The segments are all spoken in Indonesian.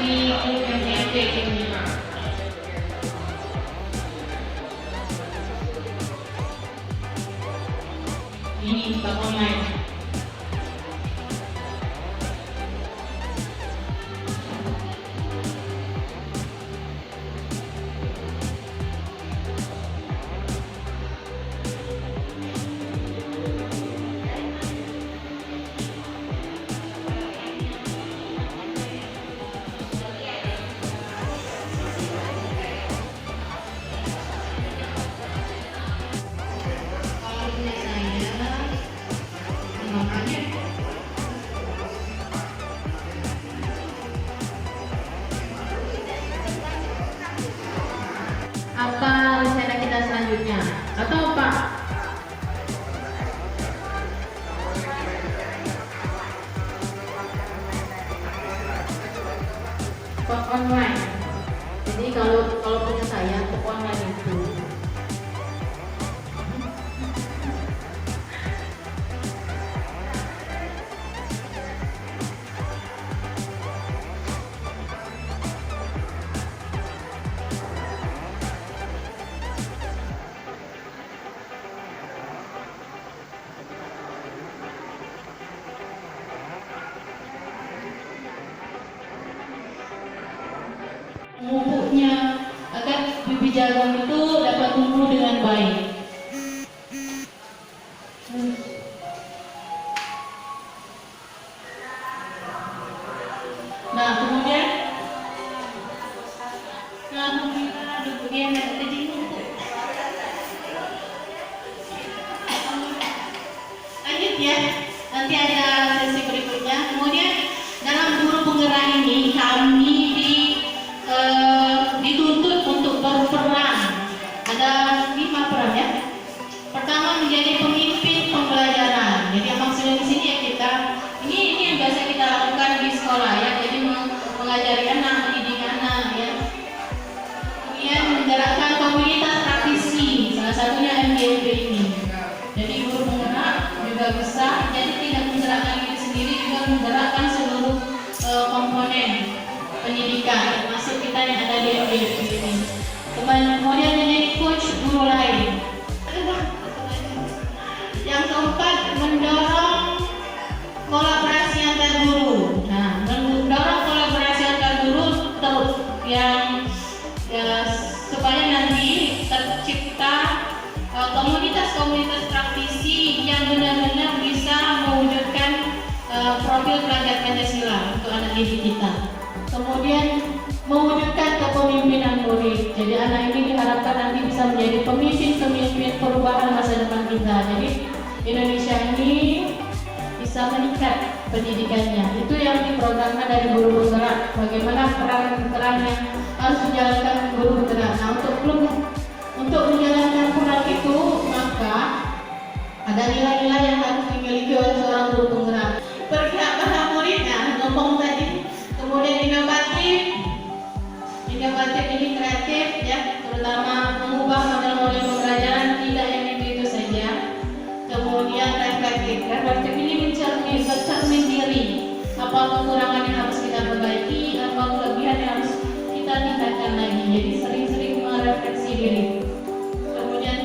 dari grup MTMT ini. Ini Pak online. Apa rencana kita selanjutnya? Atau Pak? Pak online. Jadi kalau punya saya untuk online itu. Pupuknya agar bibit jagung itu dapat tumbuh dengan baik. Nah kemudian lanjut ya, nanti ada sesi berikutnya. Kemudian dalam guru penggerak ini kami dituntut untuk berperan. Ada 5 peran ya. Pertama menjadi pemimpin pembelajaran. Jadi yang maksudnya di sini ya kita ini yang biasa kita lakukan di sekolah ya. Jadi mengajari anak, mendidik anak ya. Kemudian menggerakkan komunitas praktisi. Salah satunya MGMP ini. Jadi guru penggerak juga bisa. Jadi tidak menggerakkan diri sendiri, juga menggerakkan seluruh komponen pendidikan termasuk kita yang ada di MGMP ini. Kemudian menjadi coach guru lain. Yang keempat mendorong kolaborasi antar guru. Nah, mendorong kolaborasi antar guru yang supaya nanti tercipta komunitas-komunitas praktisi yang benar-benar bisa mewujudkan profil pelajar Pancasila untuk anak didik kita. Kemudian mewujudkan kepemimpinan murid. Jadi anak ini diharapkan nanti bisa menjadi pemimpin-pemimpin perubahan masa depan kita. Jadi Indonesia ini bisa meningkat pendidikannya. Itu yang diprogramkan dari guru penggerak. Bagaimana peran-peran yang harus dijalankan guru penggerak. Nah, untuk menjalankan peran itu maka ada nilai-nilai yang harus dimiliki oleh seorang guru penggerak. Berpihak pada muridnya, ngomong tadi. Kemudian inovatif ini kreatif ya, terutama mengubah model-model pembelajaran tidak yang itu saja. Kemudian reflektif ini bercermin diri, apa kekurangan yang harus kita perbaiki, apa kelebihan yang harus kita tingkatkan lagi. Jadi sering-sering merefleksi diri. Kemudian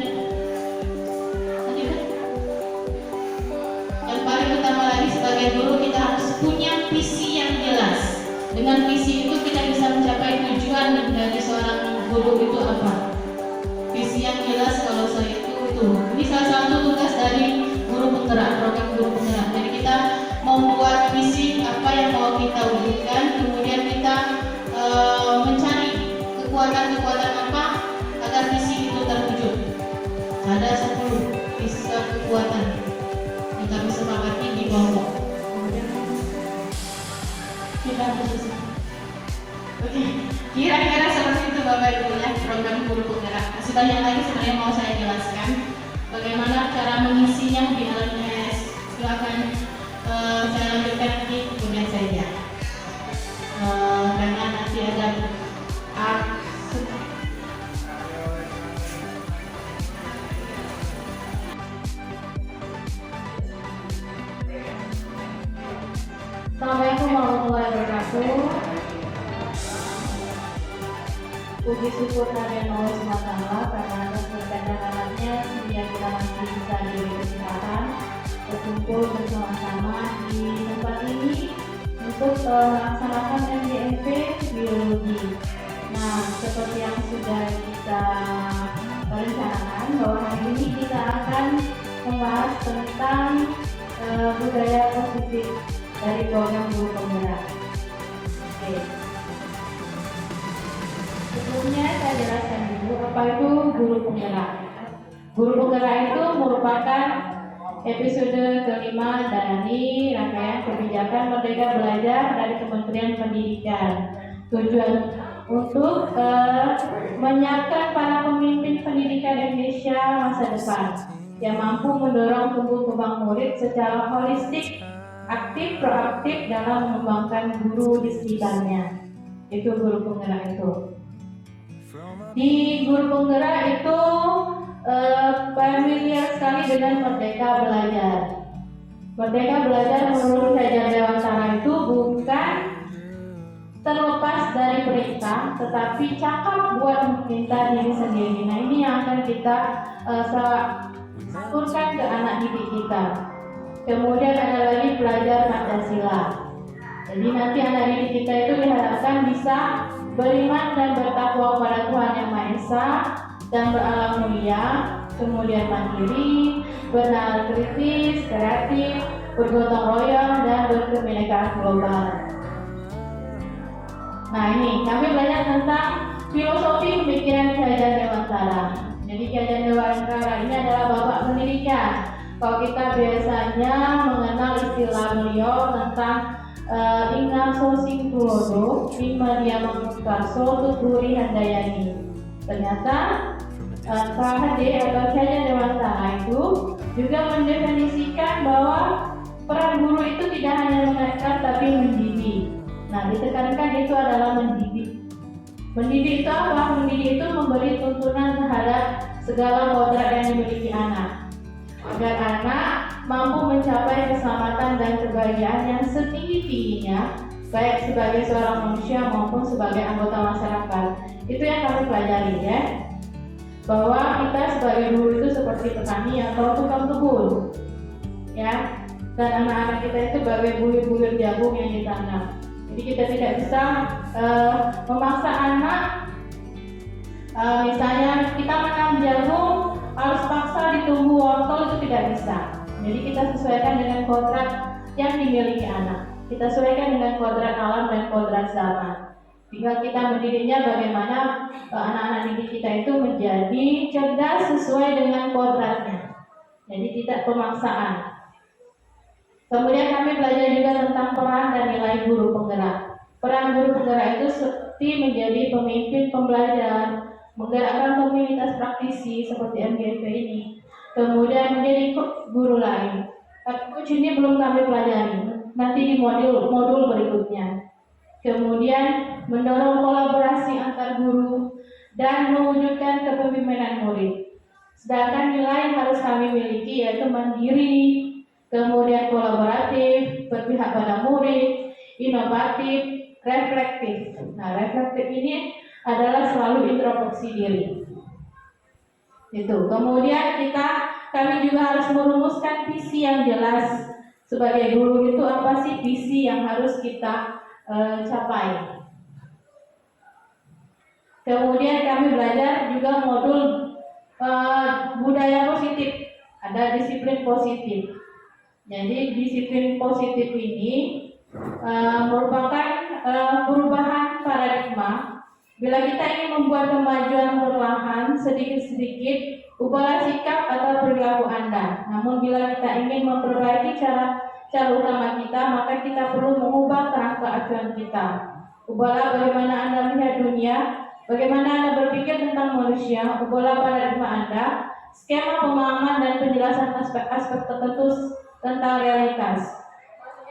yang paling utama lagi sebagai guru kita harus punya visi yang jelas. Dengan visi itu kita bisa mencapai tujuan dari seorang guru itu apa? Visi yang jelas kalau saya itu. Ini salah satu tugas dari guru penggerak, program guru penggerak. Jadi kita membuat visi apa yang mau kita wujudkan, kemudian kita mencari kekuatan-kekuatan apa agar visi itu terwujud. Ada 10 kekuatan yang kami sepakati di kelompok. Oke, kira-kira seperti itu Bapak Ibu ya program guru penggerak. Masih banyak lagi sebenarnya mau saya jelaskan bagaimana cara mengisinya di LMS. Silakan saya lanjutkan nanti kemudian saja. Karena nanti ada Assalamualaikum warahmatullahi wabarakatuh. puji syukur kehadiran Allah SWT karena atas berkat dan rahmatnya sehingga kita masih bisa diberi kesempatan berkumpul bersama-sama di tempat ini untuk melaksanakan MGMP biologi. Nah, seperti yang sudah kita rencanakan bahwa hari ini kita akan membahas tentang budaya positif dari program guru penggerak. Oke. Sebelumnya saya jelaskan dulu apa itu guru penggerak. Guru penggerak itu merupakan episode kelima dari rangkaian kebijakan Merdeka Belajar dari Kementerian Pendidikan. Tujuan untuk menyiapkan para pemimpin pendidikan Indonesia masa depan yang mampu mendorong tumbuh kembang murid secara holistik, aktif, proaktif dalam mengembangkan guru di sekitarnya. Itu guru penggerak itu. Di guru penggerak itu familiar sekali dengan Merdeka Belajar. Merdeka Belajar menurut Kajian Dewantara itu bukan terlepas dari perintah, tetapi cakap buat meminta diri sendiri. Nah, ini yang akan kita salurkan ke anak didik kita. Kemudian ada lagi belajar Pancasila. Jadi nanti anak didik kita itu diharapkan bisa beriman dan bertakwa pada Tuhan Yang Maha Esa dan berakhlak mulia, kemudian mandiri, benar kritis, kreatif, bergotong royong dan berkebinekaan global. Nah, ini kami belajar tentang filosofi pemikiran Ki Hajar Dewantara. Jadi Ki Hajar Dewantara ini adalah bapak pendidikan. Kalau kita biasanya mengenal istilah beliau tentang Ingarso Sing Tulodo, Imadia Mangkarso, Tuturi Handayani. Ternyata KHD atau Ki Hajar Dewantara itu juga mendefinisikan bahwa peran guru itu tidak hanya mengajar tapi mendidik. Nah, ditekankan itu adalah mendidik. Mendidik itu apa? Mendidik itu memberi tuntunan terhadap segala kodrat yang dimiliki anak, agar anak mampu mencapai keselamatan dan kebahagiaan yang setinggi-tingginya, baik sebagai seorang manusia maupun sebagai anggota masyarakat. Itu yang kami pelajari, ya. Bahwa kita sebagai guru itu seperti petani atau tukang kebun, ya. Dan anak-anak kita itu sebagai bulir-bulir jagung yang ditanam. Jadi kita tidak bisa memaksa anak, misalnya kita menanam jagung harus paksa ditumbuh wortel, itu tidak bisa. Jadi kita sesuaikan dengan kodrat yang dimiliki anak. Kita sesuaikan dengan kodrat alam dan kodrat zaman. Tinggal kita mendidiknya bagaimana anak-anak didik kita itu menjadi cerdas sesuai dengan kodratnya. Jadi tidak pemaksaan. Kemudian kami belajar juga tentang peran dan nilai guru penggerak. Peran guru penggerak itu seperti menjadi pemimpin pembelajar, menggerakkan komunitas praktisi seperti MGMP ini, kemudian menjadi guru lain. Tapi coach ini belum kami pelajari, nanti di modul berikutnya. Kemudian mendorong kolaborasi antar guru dan mewujudkan kepemimpinan murid. Sedangkan nilai yang harus kami miliki yaitu mandiri, kemudian kolaboratif, berpihak pada murid, inovatif, reflektif. Nah, reflektif ini adalah selalu introspeksi diri. Itu. Kemudian kami juga harus merumuskan visi yang jelas. Sebagai guru itu apa sih visi yang harus kita capai? Kemudian kami belajar juga modul budaya positif. Ada disiplin positif. Jadi disiplin positif ini merupakan perubahan paradigma. Bila kita ingin membuat kemajuan perlahan sedikit-sedikit, ubahlah sikap atau perilaku Anda. Namun bila kita ingin memperbaiki cara utama kita, maka kita perlu mengubah kerangka acuan kita. Ubahlah bagaimana Anda melihat dunia, bagaimana Anda berpikir tentang manusia, ubahlah paradigma Anda, skema pemahaman dan penjelasan aspek-aspek tertentu tentang realitas.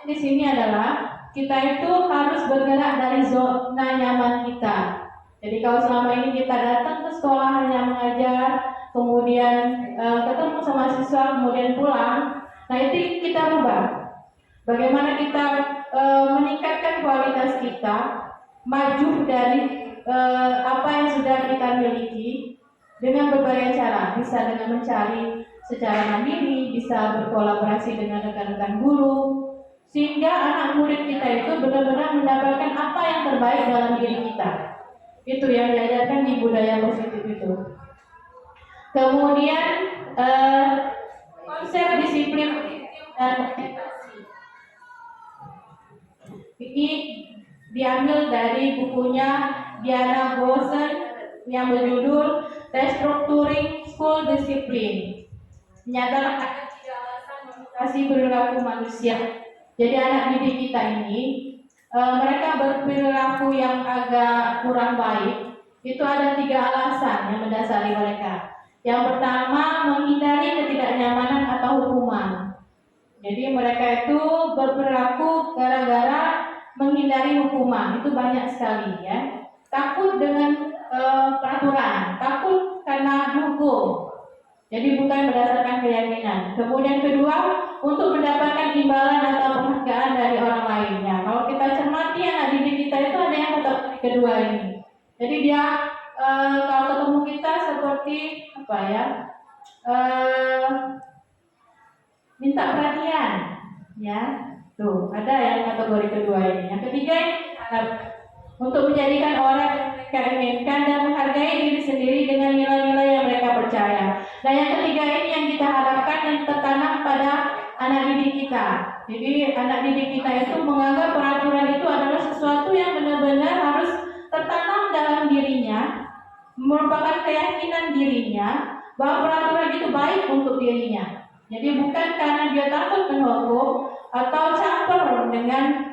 Di sini adalah kita itu harus bergerak dari zona nyaman kita. Jadi kalau selama ini kita datang ke sekolah hanya mengajar, kemudian ketemu sama siswa, kemudian pulang, nah itu kita rubah. Bagaimana kita meningkatkan kualitas kita, maju dari apa yang sudah kita miliki dengan berbagai cara, bisa dengan mencari secara mandiri, bisa berkolaborasi dengan rekan-rekan guru, sehingga anak murid kita itu benar-benar mendapatkan apa yang terbaik dalam diri kita. Itu yang diajarkan di budaya positif itu. Kemudian konsep disiplin dan motivasi ini diambil dari bukunya Diana Gosen yang berjudul Restructuring School Discipline. Menyatakan ada 3 alasan motivasi perilaku manusia. Jadi anak didik kita ini mereka berperilaku yang agak kurang baik. Itu ada 3 alasan yang mendasari mereka. Yang pertama, menghindari ketidaknyamanan atau hukuman. Jadi mereka itu berperilaku gara-gara menghindari hukuman. Itu banyak sekali ya. Takut dengan peraturan, takut karena dihukum. Jadi bukan berdasarkan keyakinan. Kemudian kedua, untuk mendapatkan imbalan atau penghargaan dari orang lainnya. Kalau kita cermati anak didik kita itu ada yang kategori kedua ini. Jadi dia kalau ketemu kita seperti apa ya, minta perhatian, ya. Tuh ada yang kategori kedua ini. Yang ketiga untuk menjadikan orang yang mereka inginkan dan menghargai diri sendiri dengan nilai-nilai yang mereka percaya. Nah yang ketiga ini yang kita harapkan yang tertanam pada anak didik kita. Jadi anak didik kita itu menganggap peraturan itu adalah sesuatu yang benar-benar harus tertanam dalam dirinya, merupakan keyakinan dirinya bahwa peraturan itu baik untuk dirinya. Jadi bukan karena dia takut menghukum atau campur dengan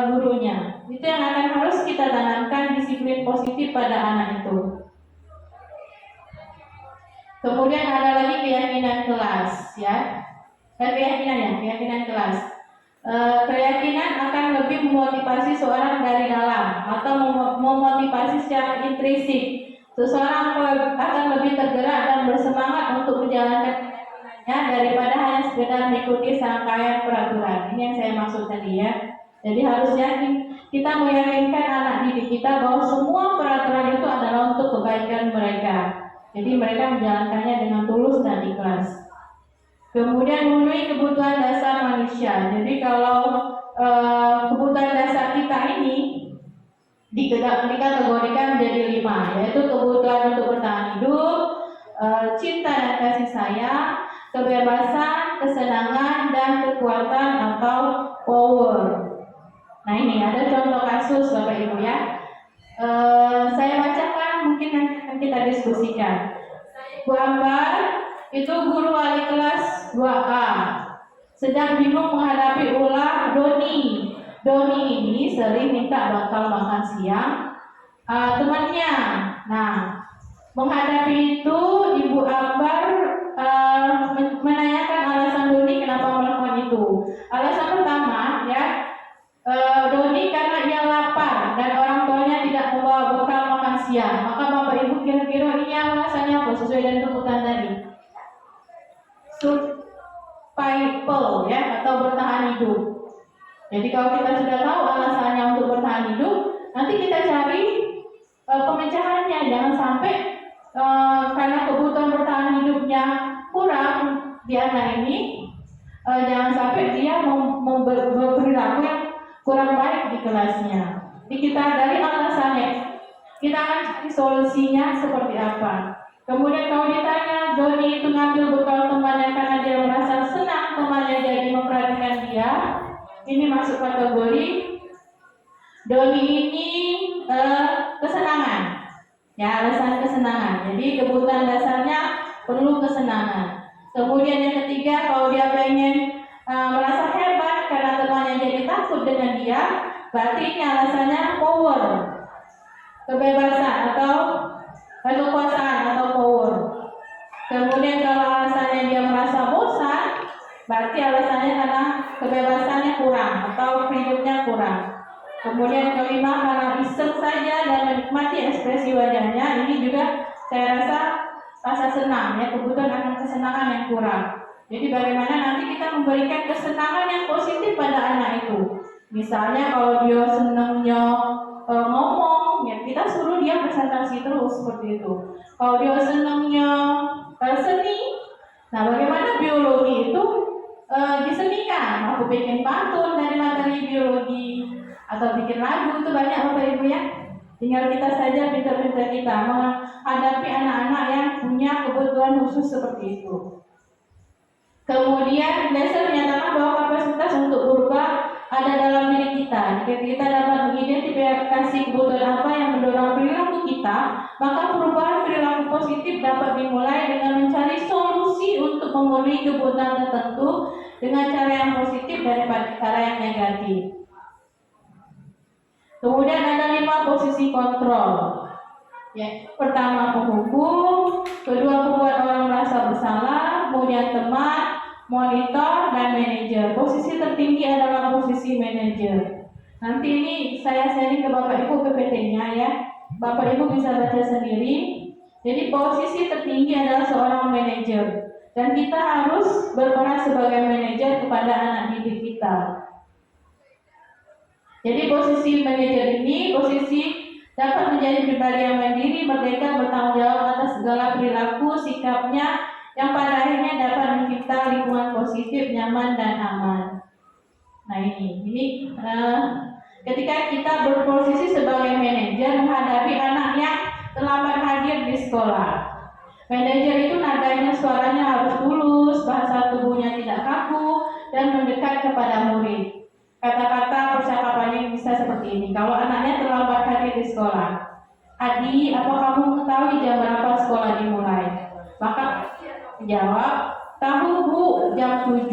gurunya. Itu yang akan harus kita tanamkan disiplin positif pada anak itu. Kemudian ada lagi keyakinan kelas, ya. Keyakinan kelas. Keyakinan akan lebih memotivasi seorang dari dalam atau memotivasi secara intrinsik. Seseorang akan lebih tergerak dan bersemangat untuk menjalankan keyakinannya daripada hanya sekedar mengikuti serangkaian peraturan. Ini yang saya maksud tadi ya. Jadi harus yakin, kita meyakinkan anak didik kita bahwa semua peraturan itu adalah untuk kebaikan mereka. Jadi mereka menjalankannya dengan tulus dan ikhlas. Kemudian memenuhi kebutuhan dasar manusia. Jadi kalau kebutuhan dasar kita ini dikategorikan menjadi 5, yaitu kebutuhan untuk bertahan hidup, cinta dan kasih sayang, kebebasan, kesenangan, dan kekuatan atau power. Nah ini ada contoh kasus Bapak Ibu ya. Saya bacakan, mungkin nanti akan kita diskusikan. Bu Ambar itu guru wali kelas 2A, sedang bingung menghadapi ulah Doni. Doni ini sering minta bakal makan siang temannya. Nah, menghadapi itu Ibu Ambar menanyakan alasan Doni kenapa melakukan itu. Alasan pertama ya, Doni karena dia lapar dan orang tuanya tidak membawa bekal makan siang. Maka Bapak Ibu kira-kira ini alasannya apa sesuai dengan tuntutan tadi? Survival ya, atau bertahan hidup. Jadi kalau kita sudah tahu alasannya untuk bertahan hidup, nanti kita cari pemecahannya. Jangan sampai karena kebutuhan bertahan hidupnya kurang di anak ini, jangan sampai dia berperilaku yang kurang baik di kelasnya. Jadi kita dari alasannya, kita akan cari solusinya seperti apa. Kemudian kalau ditanya Doni itu ngambil bekal temannya karena dia merasa senang temannya jadi memperhatikan dia, ini masuk kategori Doni ini kesenangan. Ya, alasan kesenangan. Jadi kebutuhan dasarnya perlu kesenangan. Kemudian yang ketiga, kalau dia pengen merasa hebat karena temannya jadi takut dengan dia, berarti ini alasannya power, kebebasan atau kekuasaan atau power. Kemudian kalau alasannya dia merasa bosan, berarti alasannya karena kebebasannya kurang atau hidupnya kurang. Kemudian kelima, karena iseng saja dan menikmati ekspresi wajahnya, ini juga saya rasa senang ya, kebutuhan akan kesenangan yang kurang. Jadi bagaimana nanti kita memberikan kesenangan yang positif pada anak itu. Misalnya kalau dia senangnya ngomong dia presentasi terus seperti itu. Kalau dia senangnya seni, nah bagaimana biologi itu disenikan? Aku bikin pantun dari materi biologi atau bikin lagu, itu banyak Bapak Ibu ya. Tinggal kita saja, pintar-pintar kita menghadapi anak-anak yang punya kebutuhan khusus seperti itu. Kemudian Glaser menyatakan bahwa kapasitas untuk berubah ada dalam diri kita. Jika kita dapat mengidentifikasi kebutuhan apa yang mendorong perilaku kita, maka perubahan perilaku positif dapat dimulai dengan mencari solusi untuk memenuhi kebutuhan tertentu dengan cara yang positif daripada cara yang negatif. Kemudian ada 5 posisi kontrol. Ya, pertama penghukum, kedua membuat orang merasa bersalah, kemudian teman, monitor, dan manajer. Posisi tertinggi adalah posisi manajer. Nanti ini saya sharing ke Bapak Ibu PPT-nya ya. Bapak Ibu bisa baca sendiri. Jadi posisi tertinggi adalah seorang manajer, dan kita harus berperan sebagai manajer kepada anak didik kita. Jadi posisi manajer ini posisi dapat menjadi pribadi yang mandiri, merdeka, bertanggung jawab atas segala perilaku, sikapnya, yang pada akhirnya dapat mencipta lingkungan positif, nyaman, dan aman. Nah ini ketika kita berposisi sebagai manajer menghadapi anak yang terlambat hadir di sekolah. Manajer itu nadanya, suaranya harus tulus, bahasa tubuhnya tidak kaku, dan mendekat kepada murid. Kata-kata percakapannya bisa seperti ini. Kalau anaknya terlambat hadir di sekolah, Adi, apa kamu mengetahui jam berapa sekolah dimulai? Maka jawab, tahu Bu, jam 7.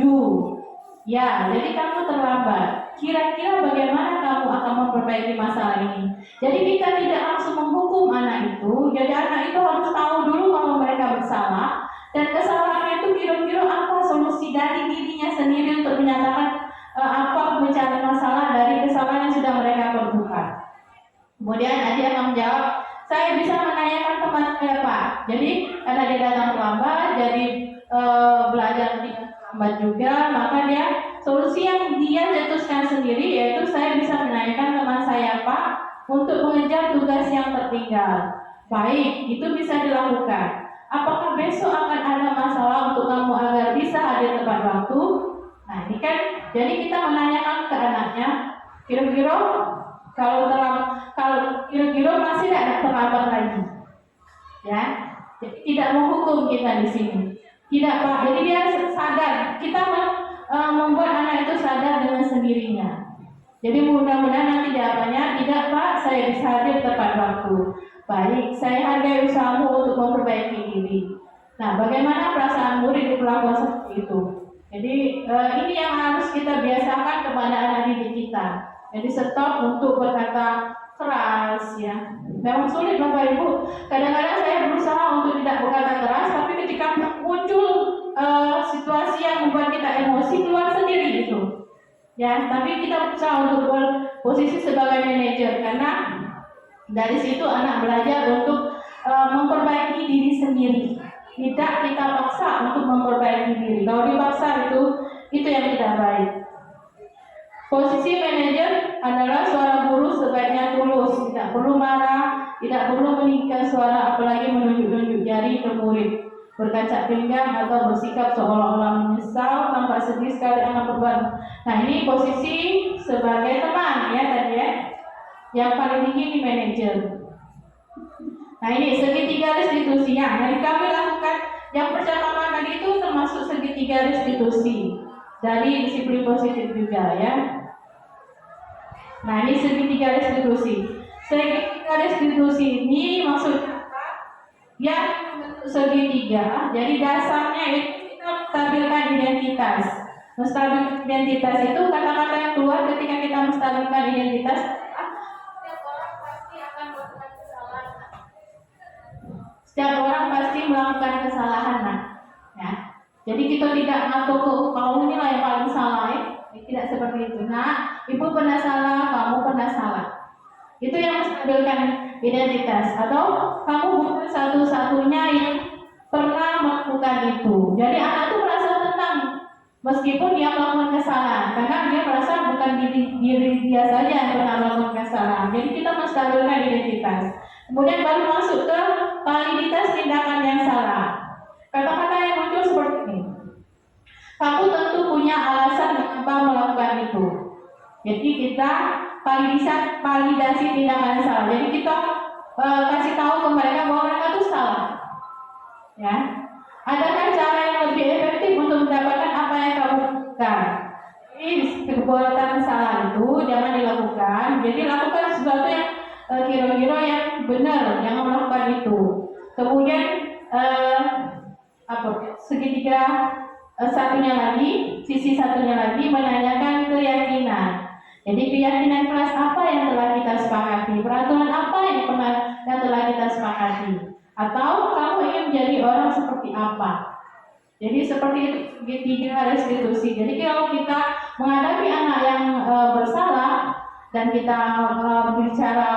Ya, jadi kamu terlambat. Kira-kira bagaimana kamu akan memperbaiki masalah ini? Jadi kita tidak langsung menghukum anak itu. Jadi anak itu harus tahu dulu kalau mereka bersalah, dan kesalahannya itu kira-kira apa solusi dari dirinya sendiri untuk menyatakan apa mencari masalah dari kesalahan yang sudah mereka perbuat. Kemudian Adi akan menjawab, saya bisa menanyakan teman saya Pak. Jadi karena dia datang terlambat, jadi belajar terlambat juga, maka dia solusi yang dia cetuskan sendiri yaitu saya bisa menanyakan teman saya Pak untuk mengejar tugas yang tertinggal. Baik, itu bisa dilakukan. Apakah besok akan ada masalah untuk kamu agar bisa hadir tepat waktu? Nah ini kan, jadi kita menanyakan ke anaknya, kira-kira kalau kira-kira masih tidak terlambat lagi, ya. Jadi tidak menghukum kita di sini, tidak Pak. Jadi dia sadar, kita membuat anak itu sadar dengan sendirinya. Jadi mudah-mudahan nanti jawabannya, tidak Pak, saya bisa hadir tepat waktu. Baik, saya hargai usahamu untuk memperbaiki diri. Nah, bagaimana perasaan murid diperlakukan seperti itu? Jadi ini yang harus kita biasakan kepada anak didik kita. Jadi stop untuk berkata keras ya. Memang sulit Bapak Ibu. Kadang-kadang saya berusaha untuk tidak berkata keras, tapi ketika muncul situasi yang membuat kita emosi, keluar sendiri gitu. Ya, tapi kita berusaha untuk berposisi sebagai manajer, karena dari situ anak belajar untuk memperbaiki diri sendiri. Tidak kita paksa untuk memperbaiki diri. Kalau dipaksa itu yang tidak baik. Posisi manajer adalah suara guru sebaiknya tulus, tidak perlu marah, tidak perlu meninggikan suara, apalagi menunjuk-nunjuk jari ke murid, berkaca pinggang atau bersikap seolah-olah menyesal tanpa sedih sekali anak berbuat. Nah ini posisi sebagai teman ya tadi ya. Yang paling tinggi di manajer. Nah ini segitiga restitusinya. Jadi kami lakukan yang percakapan tadi itu termasuk segitiga restitusi dari disiplin positif juga ya. Nah ini segitiga restitusi. Segitiga restitusi ini maksudnya apa? Yang segitiga. Jadi dasarnya itu kita menstabilkan identitas. Menstabilkan identitas itu kata-kata yang keluar ketika kita menstabilkan identitas. Setiap orang pasti melakukan kesalahan, ya. Jadi kita tidak ngatur ke kamu inilah yang paling salah, ya. Tidak seperti itu. Nah, ibu pernah salah, kamu pernah salah. Itu yang menstabilkan identitas. Atau kamu bukan satu-satunya yang pernah melakukan itu. Jadi anak itu merasa tenang meskipun dia melakukan kesalahan, karena dia merasa bukan diri dia saja yang pernah melakukan kesalahan. Jadi kita menstabilkan identitas. Kemudian baru masuk ke validitas tindakan yang salah. Kata-kata yang muncul seperti ini. Kamu tentu punya alasan mengapa melakukan itu. Jadi kita validasi tindakan yang salah. Jadi kita kasih tahu ke mereka bahwa mereka itu salah. Ya. Adakah cara yang lebih efektif untuk mendapatkan apa yang kamu lakukan? Ini perbuatan salah itu jangan dilakukan. Jadi lakukan sesuatu yang kira-kira yang benar, jangan melakukan itu. Kemudian segitiga sisi satunya lagi menanyakan keyakinan. Jadi keyakinan kelas apa yang telah kita sepakati, peraturan apa yang telah kita sepakati, atau kamu ingin menjadi orang seperti apa. Jadi seperti itu segitiga restitusi. Jadi kalau kita menghadapi anak yang bersalah dan kita bicara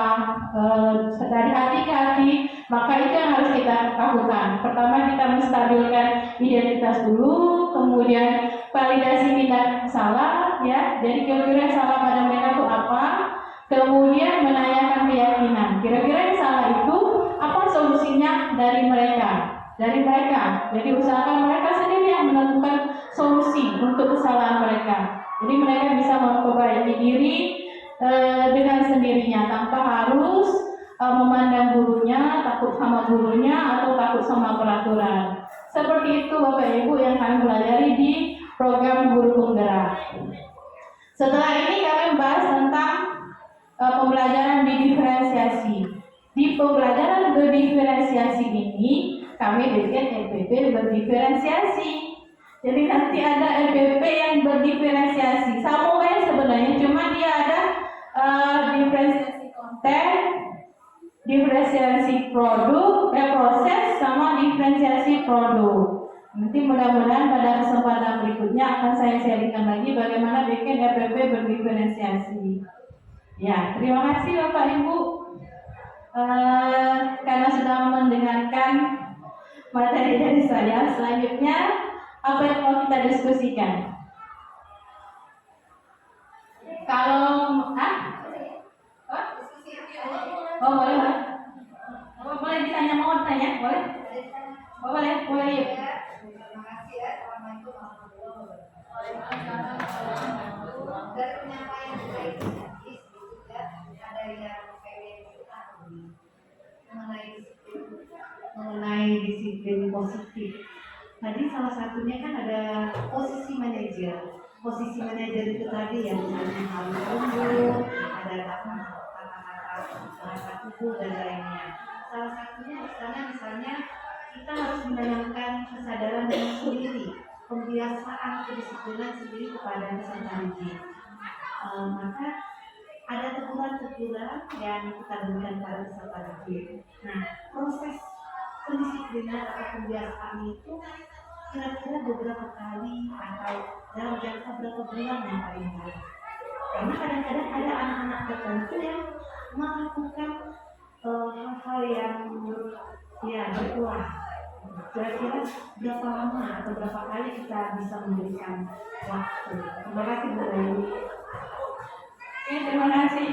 dari hati ke hati, maka itu yang harus kita lakukan. Pertama kita menstabilkan identitas dulu, kemudian validasi tindak salah, ya. Jadi kira-kira yang salah pada mereka itu apa? Kemudian menanyakan keyakinan. Kira-kira yang salah itu apa solusinya dari mereka? Jadi usahakan mereka sendiri yang menentukan solusi untuk kesalahan mereka. Jadi mereka bisa memperbaiki diri dengan sendirinya tanpa harus memandang gurunya, takut sama gurunya atau takut sama peraturan. Seperti itu Bapak Ibu yang kami pelajari di program Guru Penggerak. Setelah ini kami membahas tentang pembelajaran diferensiasi. Di pembelajaran berdiferensiasi ini kami bikin LPP berdiferensiasi. Jadi nanti ada LPP yang berdiferensiasi. Sama kayak sebenarnya, cuma dia ada diferensiasi konten, diferensiasi produk, proses, sama diferensiasi produk. Nanti mudah-mudahan pada kesempatan berikutnya akan saya sharingkan lagi bagaimana bikin LPP berdiferensiasi. Ya, terima kasih Bapak Ibu karena sudah mendengarkan materi dari saya. Selanjutnya apa yang mau kita diskusikan? Kalau boleh ditanya, mau ditanya, boleh? Boleh yuk. Terima kasih ya. Assalamualaikum warahmatullahi wabarakatuh. Dari penyampaian saya tadi juga ada yang mengenai disiplin positif. Tadi salah satunya kan ada posisi manajer. Posisi manajer itu tadi yang harus unggul, ada kata-kata tubuh dan lainnya. Salah satunya di sana misalnya kita harus menanamkan kesadaran diri sendiri, pembiasaan kedisiplinan sendiri kepada peserta didik. Maka ada teguran-teguran yang kita berikan pada peserta didik. Nah, proses pendisiplinan atau pembiasaan itu kira-kira beberapa kali atau dalam jangka berapa bulan yang paling baik. Karena kadang-kadang ada anak-anak tertentu yang melakukan hal-hal yang berulang. Kira-kira berapa lama atau berapa kali kita bisa memberikan waktu? Terima kasih Bu Dewi. Terima kasih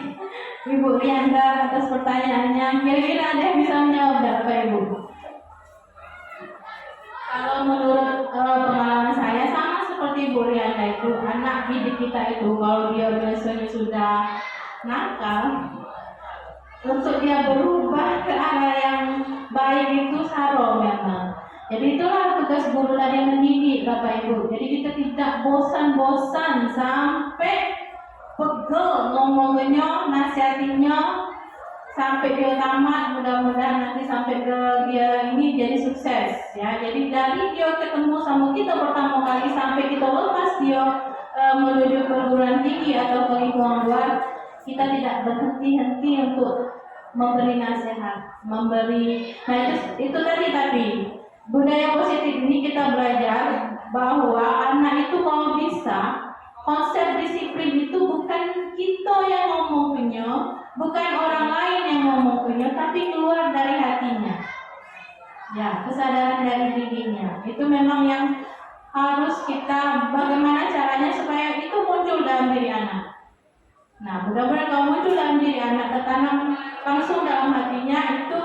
Ibu Rianda atas pertanyaannya. Kira-kira ada yang bisa menjawab Bapak Ibu? Kalau menurut pengalaman saya sama seperti Bu Rianda itu, anak didik kita itu kalau dia biasanya sudah nakal, untuk dia berubah ke arah yang baik itu saro memang. Jadi itulah tugas guru tadi mendidik Bapak Ibu. Jadi kita tidak bosan-bosan sampai pegel ngomongnya, nasihatinnya sampai dia tamat. Mudah-mudahan nanti sampai ke dia ini jadi sukses ya. Jadi dari dia ketemu sama kita pertama kali sampai kita lepas dia menuju perguruan tinggi atau ke lingkungan luar, kita tidak berhenti-henti untuk memberi nasihat, memberi. Nah itu tadi tapi budaya positif ini kita belajar bahwa anak itu kalau bisa konsep disiplin itu bukan kita yang ngomongnya, bukan orang lain yang ngomongnya, tapi keluar dari hatinya. Ya, kesadaran dari dirinya. Itu memang yang harus kita bagaimana caranya supaya itu muncul dalam diri anak. Nah, mudah-mudahan kalau muncul dalam diri anak, tertanam langsung dalam hatinya, itu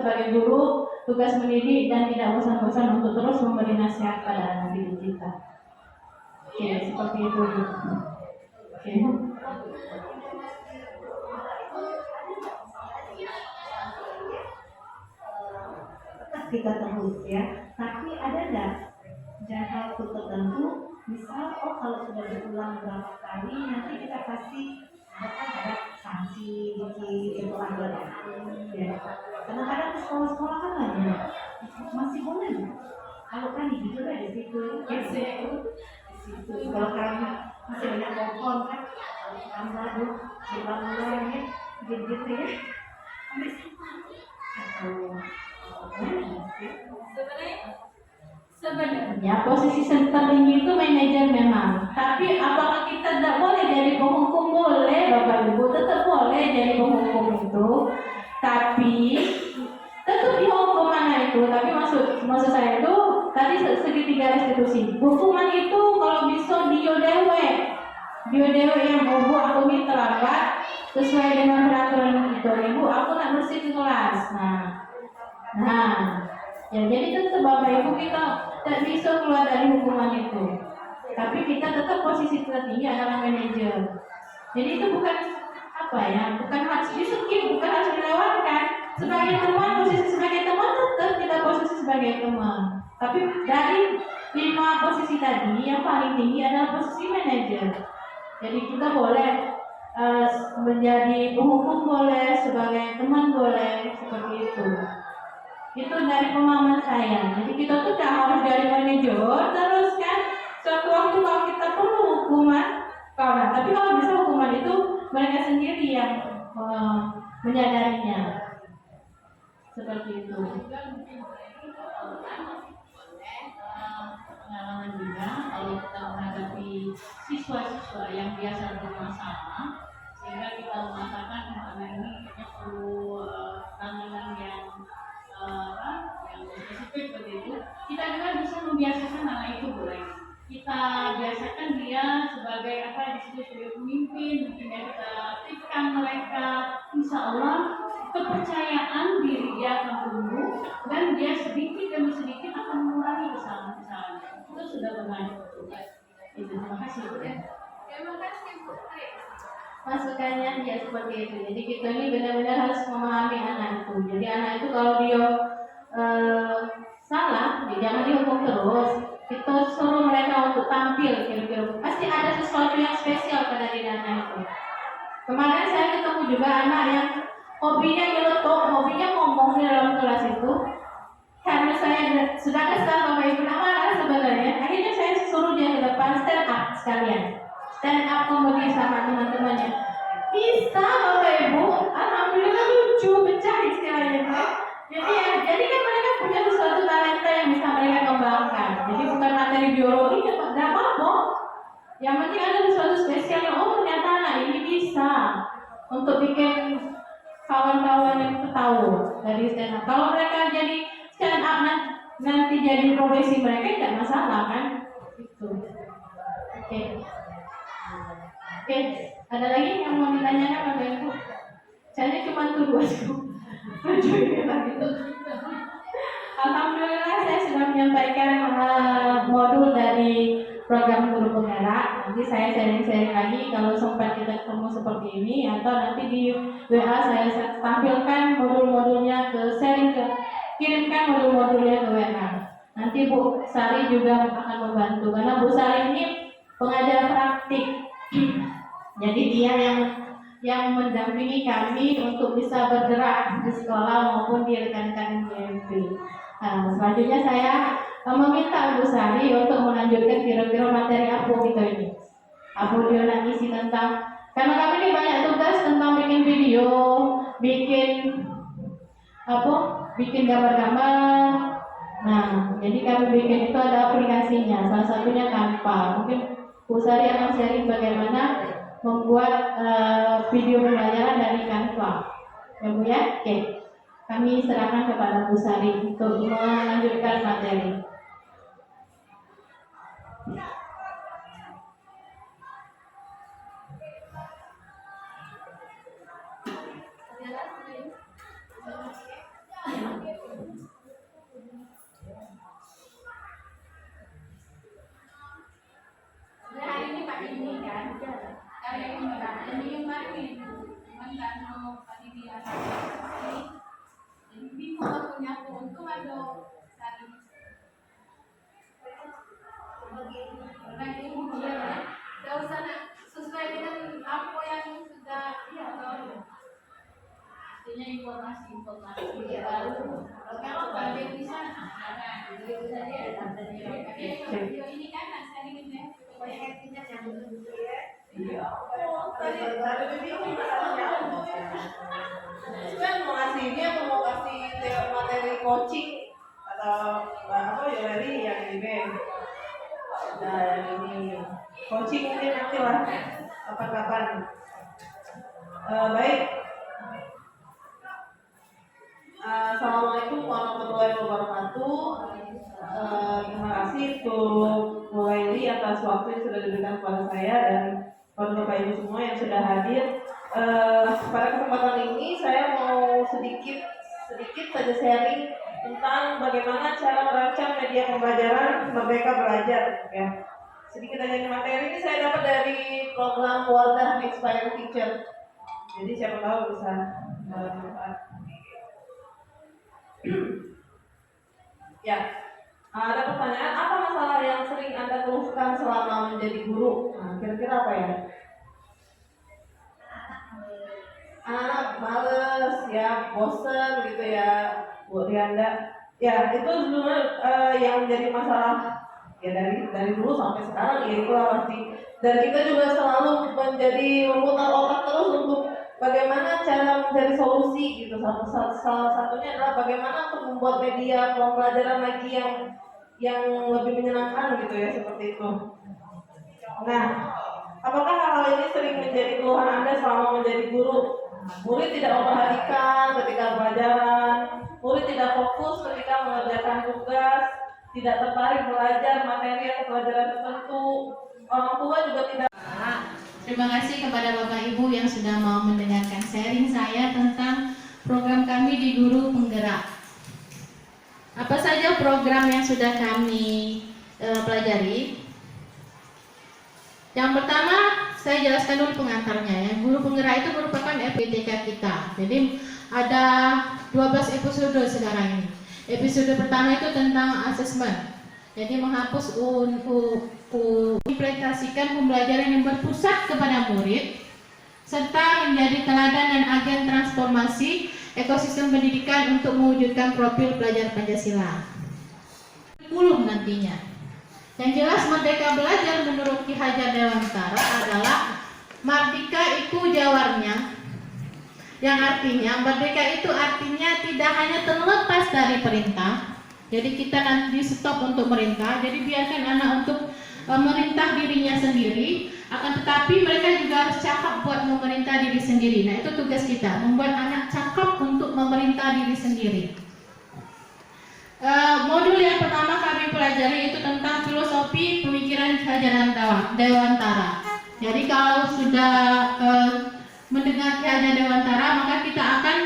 sebagai guru, tugas mendidik dan tidak bosan-bosan untuk terus memberi nasihat pada anak didik kita. Oke, seperti itu. Oke. Kita terus ya, tapi ada nggak jangka waktu tertentu, misal kalau sudah berulang berapa kali nanti kita pasti ada sanksi dikit itu ada ya. Kadang-kadang di sekolah-sekolah kan ada masih boleh kalau kan gitu lah di situ di situ kalau kami masih banyak pohon kan tambah tuh berulang-ulang ya gitu ya atau Sebenarnya posisi tertinggi itu manajer memang. Tapi apakah kita tidak boleh jadi penghukum? Boleh, Bapak Ibu, tetap boleh jadi penghukum itu. Tapi tetap dihukum mana itu. Tapi maksud saya itu tadi segitiga restitusi. Hukuman itu kalau bisa diodewe yang ibu aku ini terlambat sesuai dengan peraturan itu ibu aku nak bersih ke kelas. Nah, ya jadi tetap Bapak Ibu kita tidak bisa keluar dari hukuman itu. Tapi kita tetap posisi tertinggi adalah manajer. Jadi itu bukan bukan harus di-skip, bukan harus dilewatkan. Sebagai teman, posisi sebagai teman tetap kita posisi sebagai teman. Tapi dari 5 posisi tadi yang paling tinggi adalah posisi manajer. Jadi kita boleh menjadi penghukum boleh, sebagai teman boleh, seperti itu. Itu dari pemahaman saya. Jadi kita tuh tidak harus dari manajer terus kan. Suatu waktu kalau kita perlu hukuman, tapi kalau bisa hukuman itu mereka sendiri yang menyadarinya. Seperti itu. Pengalaman juga kalau kita menghadapi siswa-siswa yang biasa bermasalah, sehingga kita mengatakan anak ini perlu tantangan yang spesifik begitu, kita juga bisa membiasakan anak itu boleh. Kita biasakan dia sebagai disebut sebagai pemimpin, mungkin kita aktifkan mereka, insya Allah kepercayaan diri dia akan tumbuh dan dia sedikit demi sedikit akan mengurangi kesalahan-kesalahan. Itu sudah berlanjut. Itu terima kasih Bu. Terima kasih Bu. Masukannya ya seperti itu. Jadi kita ini benar-benar harus memahami anak itu. Jadi anak itu kalau dia salah, jangan dihukum terus. Kita suruh mereka untuk tampil kira-kira. Pasti ada sesuatu yang spesial pada diri anak itu. Kemarin saya ketemu juga anak yang hobinya nyeletuk, hobinya ngomong di dalam kelas itu. Karena saya sudah kesal Bapak Ibu marah sebenarnya. Akhirnya saya suruh dia ke depan stand up sekalian. Stand up kemudian sama teman-temannya. Bisa Bapak Ibu, alhamdulillah lucu, pecah istilahnya. Jadi kan mereka punya sesuatu talenta yang bisa mereka kembangkan. Jadi bukan materi biologi, tidak apa-apa. Yang penting ada sesuatu spesial yang ternyata anak ini bisa untuk bikin kawan-kawan yang tahu dari stand up. Kalau mereka jadi stand up nanti jadi profesi mereka tidak masalah kan? Itu. Oke. Ada lagi yang mau ditanyakan Bapak Ibu? Saya cuma tuh 2 Alhamdulillah saya sudah menyampaikan modul dari program Guru Penggerak. Nanti saya sharing-sharing lagi kalau sempat kita ketemu seperti ini, atau nanti di WA saya tampilkan modul-modulnya kirimkan modul-modulnya ke WA. Nanti Bu Sari juga akan membantu karena Bu Sari ini pengajar praktik. Jadi dia yang mendampingi kami untuk bisa bergerak di sekolah maupun di rekan-rekan GMP. Selanjutnya saya meminta Bu Sari untuk melanjutkan kira-kira materi apa kita ini. Apa dia nak isi tentang, karena kami ini banyak tugas tentang bikin video, bikin gambar-gambar. Nah, jadi kami bikin itu ada aplikasinya, salah satunya Canva. Mungkin Bu Sari akan sharing bagaimana membuat video pembelajaran dari Canva. Ya Bu ya? Oke. Kami serahkan kepada Bu Sari untuk melanjutkan materi. sebagai penggerak dan mengimbangi dengan tadi dia jadi kalau punya keuntungan ada tadi bagi ibu ya tidak usah sesuai dengan apa yang sudah artinya informasi baru kalau balik di sana ada video ini kan saya ingin ya Iya. Tadi bingung masalahnya kan mau kasih ini atau mau kasih materi coaching atau apa ya dari yang ini dan ini coaching mungkin nanti lah kapan-kapan. Baik. Assalamualaikum warahmatullahi wabarakatuh. Terima kasih untuk Bu Laili atas waktu yang sudah diberikan kepada saya dan Bapak Ibu semua yang sudah hadir. Pada kesempatan ini saya mau sedikit saja sharing tentang bagaimana cara merancang media pembelajaran Merdeka Belajar. Ya. Sedikit aja materi ini saya dapat dari program Wardah Inspiring Teacher. Jadi siapa tahu bisa bermanfaat. Ya, ada pertanyaan, apa masalah yang sering Anda keluhkan selama menjadi guru? Nah, kira-kira apa ya? Anak males, ya, bosen gitu ya, Bu Rianda. Ya, itu sebenarnya yang menjadi masalah ya dari dulu sampai sekarang ya itulah pasti. Dan kita juga selalu menjadi memutar otak terus untuk bagaimana cara mencari solusi gitu. Salah satunya adalah bagaimana untuk membuat media pembelajaran lagi yang lebih menyenangkan gitu ya, seperti itu. Nah, apakah hal ini sering menjadi keluhan Anda selama menjadi guru? Murid tidak memperhatikan ketika pelajaran, murid tidak fokus ketika mengerjakan tugas, tidak tertarik belajar materi atau pelajaran tertentu, orang tua juga tidak. Terima kasih kepada Bapak Ibu yang sudah mau mendengarkan sharing saya tentang program kami di Guru Penggerak. Apa saja program yang sudah kami pelajari? Yang pertama, saya jelaskan dulu pengantarnya ya. Guru Penggerak itu merupakan FPTK kita. Jadi ada 12 episode sekarang ini. Episode pertama itu tentang asesmen. Jadi menghapus implementasikan pembelajaran yang berpusat kepada murid serta menjadi teladan dan agen transformasi ekosistem pendidikan untuk mewujudkan profil pelajar Pancasila. 10 nantinya. Yang jelas Merdeka Belajar menurut Ki Hajar Dewantara adalah Mardika iku jawarnya, yang artinya merdeka itu artinya tidak hanya terlepas dari perintah. Jadi kita nanti stop untuk merintah. Jadi biarkan anak untuk merintah dirinya sendiri, akan tetapi mereka juga harus cakap buat memerintah diri sendiri. Nah, itu tugas kita, membuat anak cakap untuk memerintah diri sendiri. Modul yang pertama kami pelajari itu tentang filosofi pemikiran Ki Hajar Dewantara. Jadi kalau sudah mendengar Ki Hajar Dewantara, maka kita akan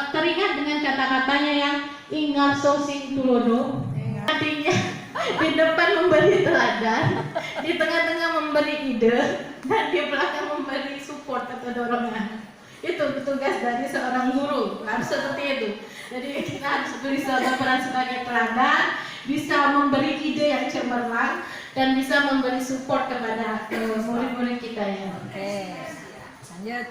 teringat dengan kata-katanya yang ingarso sing tulodo. Artinya di depan memberi teladan, di tengah-tengah memberi ide, dan di belakang memberi support atau dorongan. Itu tugas dari seorang guru, harus seperti itu. Jadi kita harus bisa berperan sebagai teladan, bisa memberi ide yang cemerlang, dan bisa memberi support kepada murid-murid kita ya. Oke, lanjut.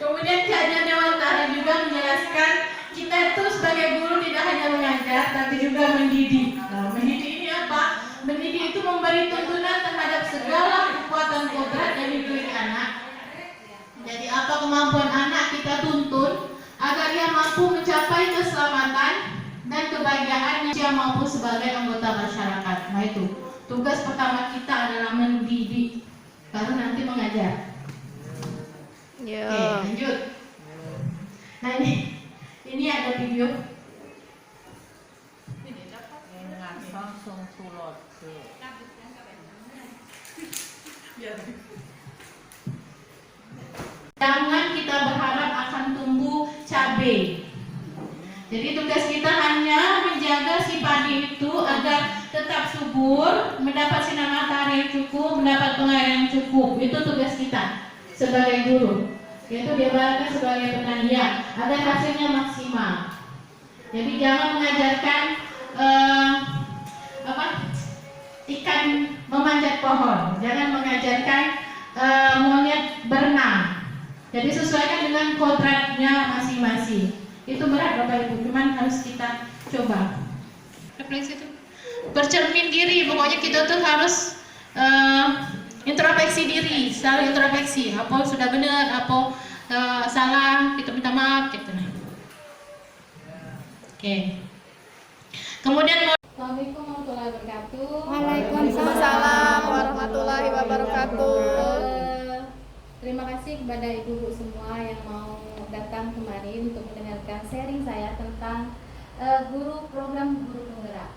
Kemudian Ki Hajar Dewantara juga menjelaskan kita itu sebagai guru tidak hanya mengajar tapi juga mendidik. Nah, mendidik ini apa? Mendidik itu memberi tuntunan terhadap segala kekuatan kodrat yang dimiliki anak. Jadi apa kemampuan anak kita tuntun agar ia mampu mencapai keselamatan dan kebahagiaan yang mampu sebagai anggota masyarakat. Nah itu tugas pertama kita adalah mendidik, baru nanti mengajar. Yo. Oke, lanjut. Nah ini ada video. Langsung sulot. Jangan kita berharap akan tumbuh cabai. Jadi tugas kita hanya menjaga si padi itu agar tetap subur, mendapat sinar matahari yang cukup, mendapat pengairan yang cukup. Itu tugas kita sebagai guru, yaitu diibaratkan sebagai petani ya, agar hasilnya maksimal. Jadi jangan mengajarkan ikan memanjat pohon, jangan mengajarkan monyet berenang. Jadi sesuaikan dengan kodratnya masing-masing. Itu berat Bapak Ibu, cuman harus kita coba. Refleksi itu bercermin diri, pokoknya kita tuh harus introspeksi diri, selalu introspeksi. Apa sudah benar, apa salah, kita minta maaf gitu. Oke. Kemudian Assalamualaikum warahmatullahi wabarakatuh. Waalaikumsalam warahmatullahi wabarakatuh. Terima kasih kepada ibu-ibu semua yang mau datang kemari untuk mendengarkan sharing saya tentang program guru penggerak.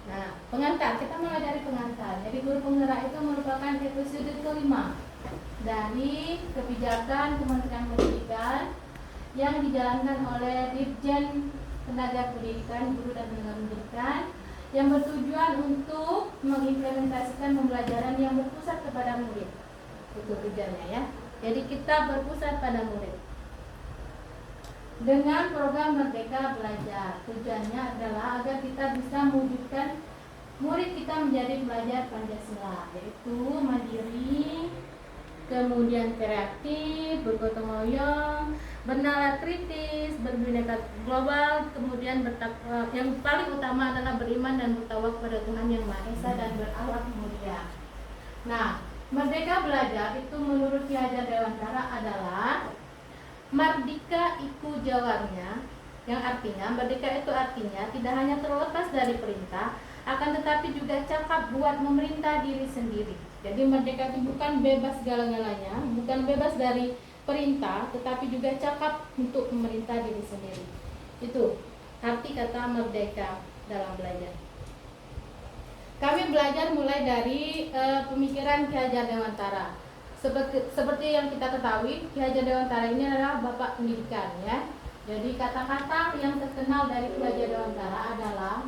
Nah, pengantar, kita mulai dari pengantar. Jadi guru penggerak itu merupakan episode kelima dari kebijakan Kementerian Pendidikan yang dijalankan oleh Dirjen Tenaga Pendidikan, Guru dan Tenaga Pendidikan, yang bertujuan untuk mengimplementasikan pembelajaran yang berpusat kepada murid. Itu tujuannya ya. Jadi kita berpusat pada murid. Dengan program Merdeka Belajar, tujuannya adalah agar kita bisa mewujudkan murid kita menjadi pelajar Pancasila, yaitu mandiri, kemudian kreatif, bergotong royong, bernalar kritis, berbineka global, kemudian bertakwa. Yang paling utama adalah beriman dan bertawakal kepada Tuhan Yang Maha Esa dan berakhlak mulia. Nah, Merdeka Belajar itu menurut Ki Hajar Dewantara adalah Mardika iku jawarnya, yang artinya merdeka itu artinya tidak hanya terlepas dari perintah, akan tetapi juga cakap buat memerintah diri sendiri. Jadi merdeka itu bukan bebas segala-galanya, bukan bebas dari perintah, tetapi juga cakap untuk memerintah diri sendiri. Itu arti kata merdeka dalam belajar. Kami belajar mulai dari pemikiran Ki Hajar Dewantara. Seperti yang kita ketahui, Ki Hajar Dewantara ini adalah bapak pendidikan ya. Jadi kata-kata yang terkenal dari Ki Hajar Dewantara adalah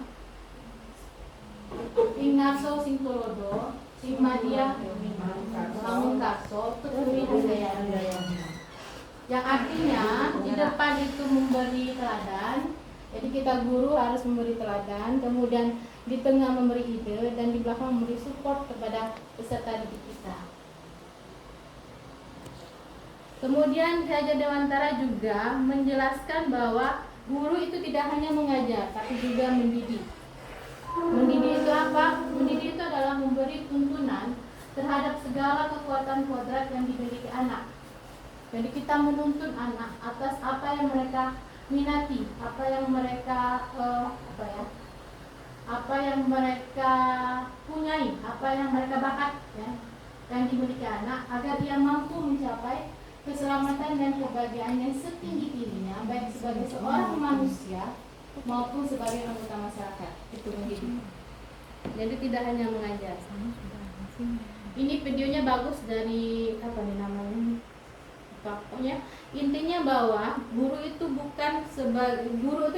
Ingarso sing tulodo, sing madya pamungkaso, tuturi handaya. Yang artinya di depan itu memberi teladan. Jadi kita guru harus memberi teladan, kemudian di tengah memberi ide, dan di belakang memberi support kepada peserta didik kita. Kemudian Ki Hajar Dewantara juga menjelaskan bahwa guru itu tidak hanya mengajar, tapi juga mendidik. Mendidik itu apa? Mendidik itu adalah memberi tuntunan terhadap segala kekuatan kodrat yang dimiliki anak. Jadi kita menuntun anak atas apa yang mereka minati, apa yang mereka apa yang mereka punyai, apa yang mereka bakat ya, yang dimiliki anak, agar dia mampu mencapai keselamatan dan kebahagiaan yang setinggi-tingginya, baik sebagai seorang manusia maupun sebagai anggota masyarakat. Itu mendidik. Jadi tidak hanya mengajar. Ini videonya bagus dari apa nih namanya? Pokoknya intinya bahwa guru itu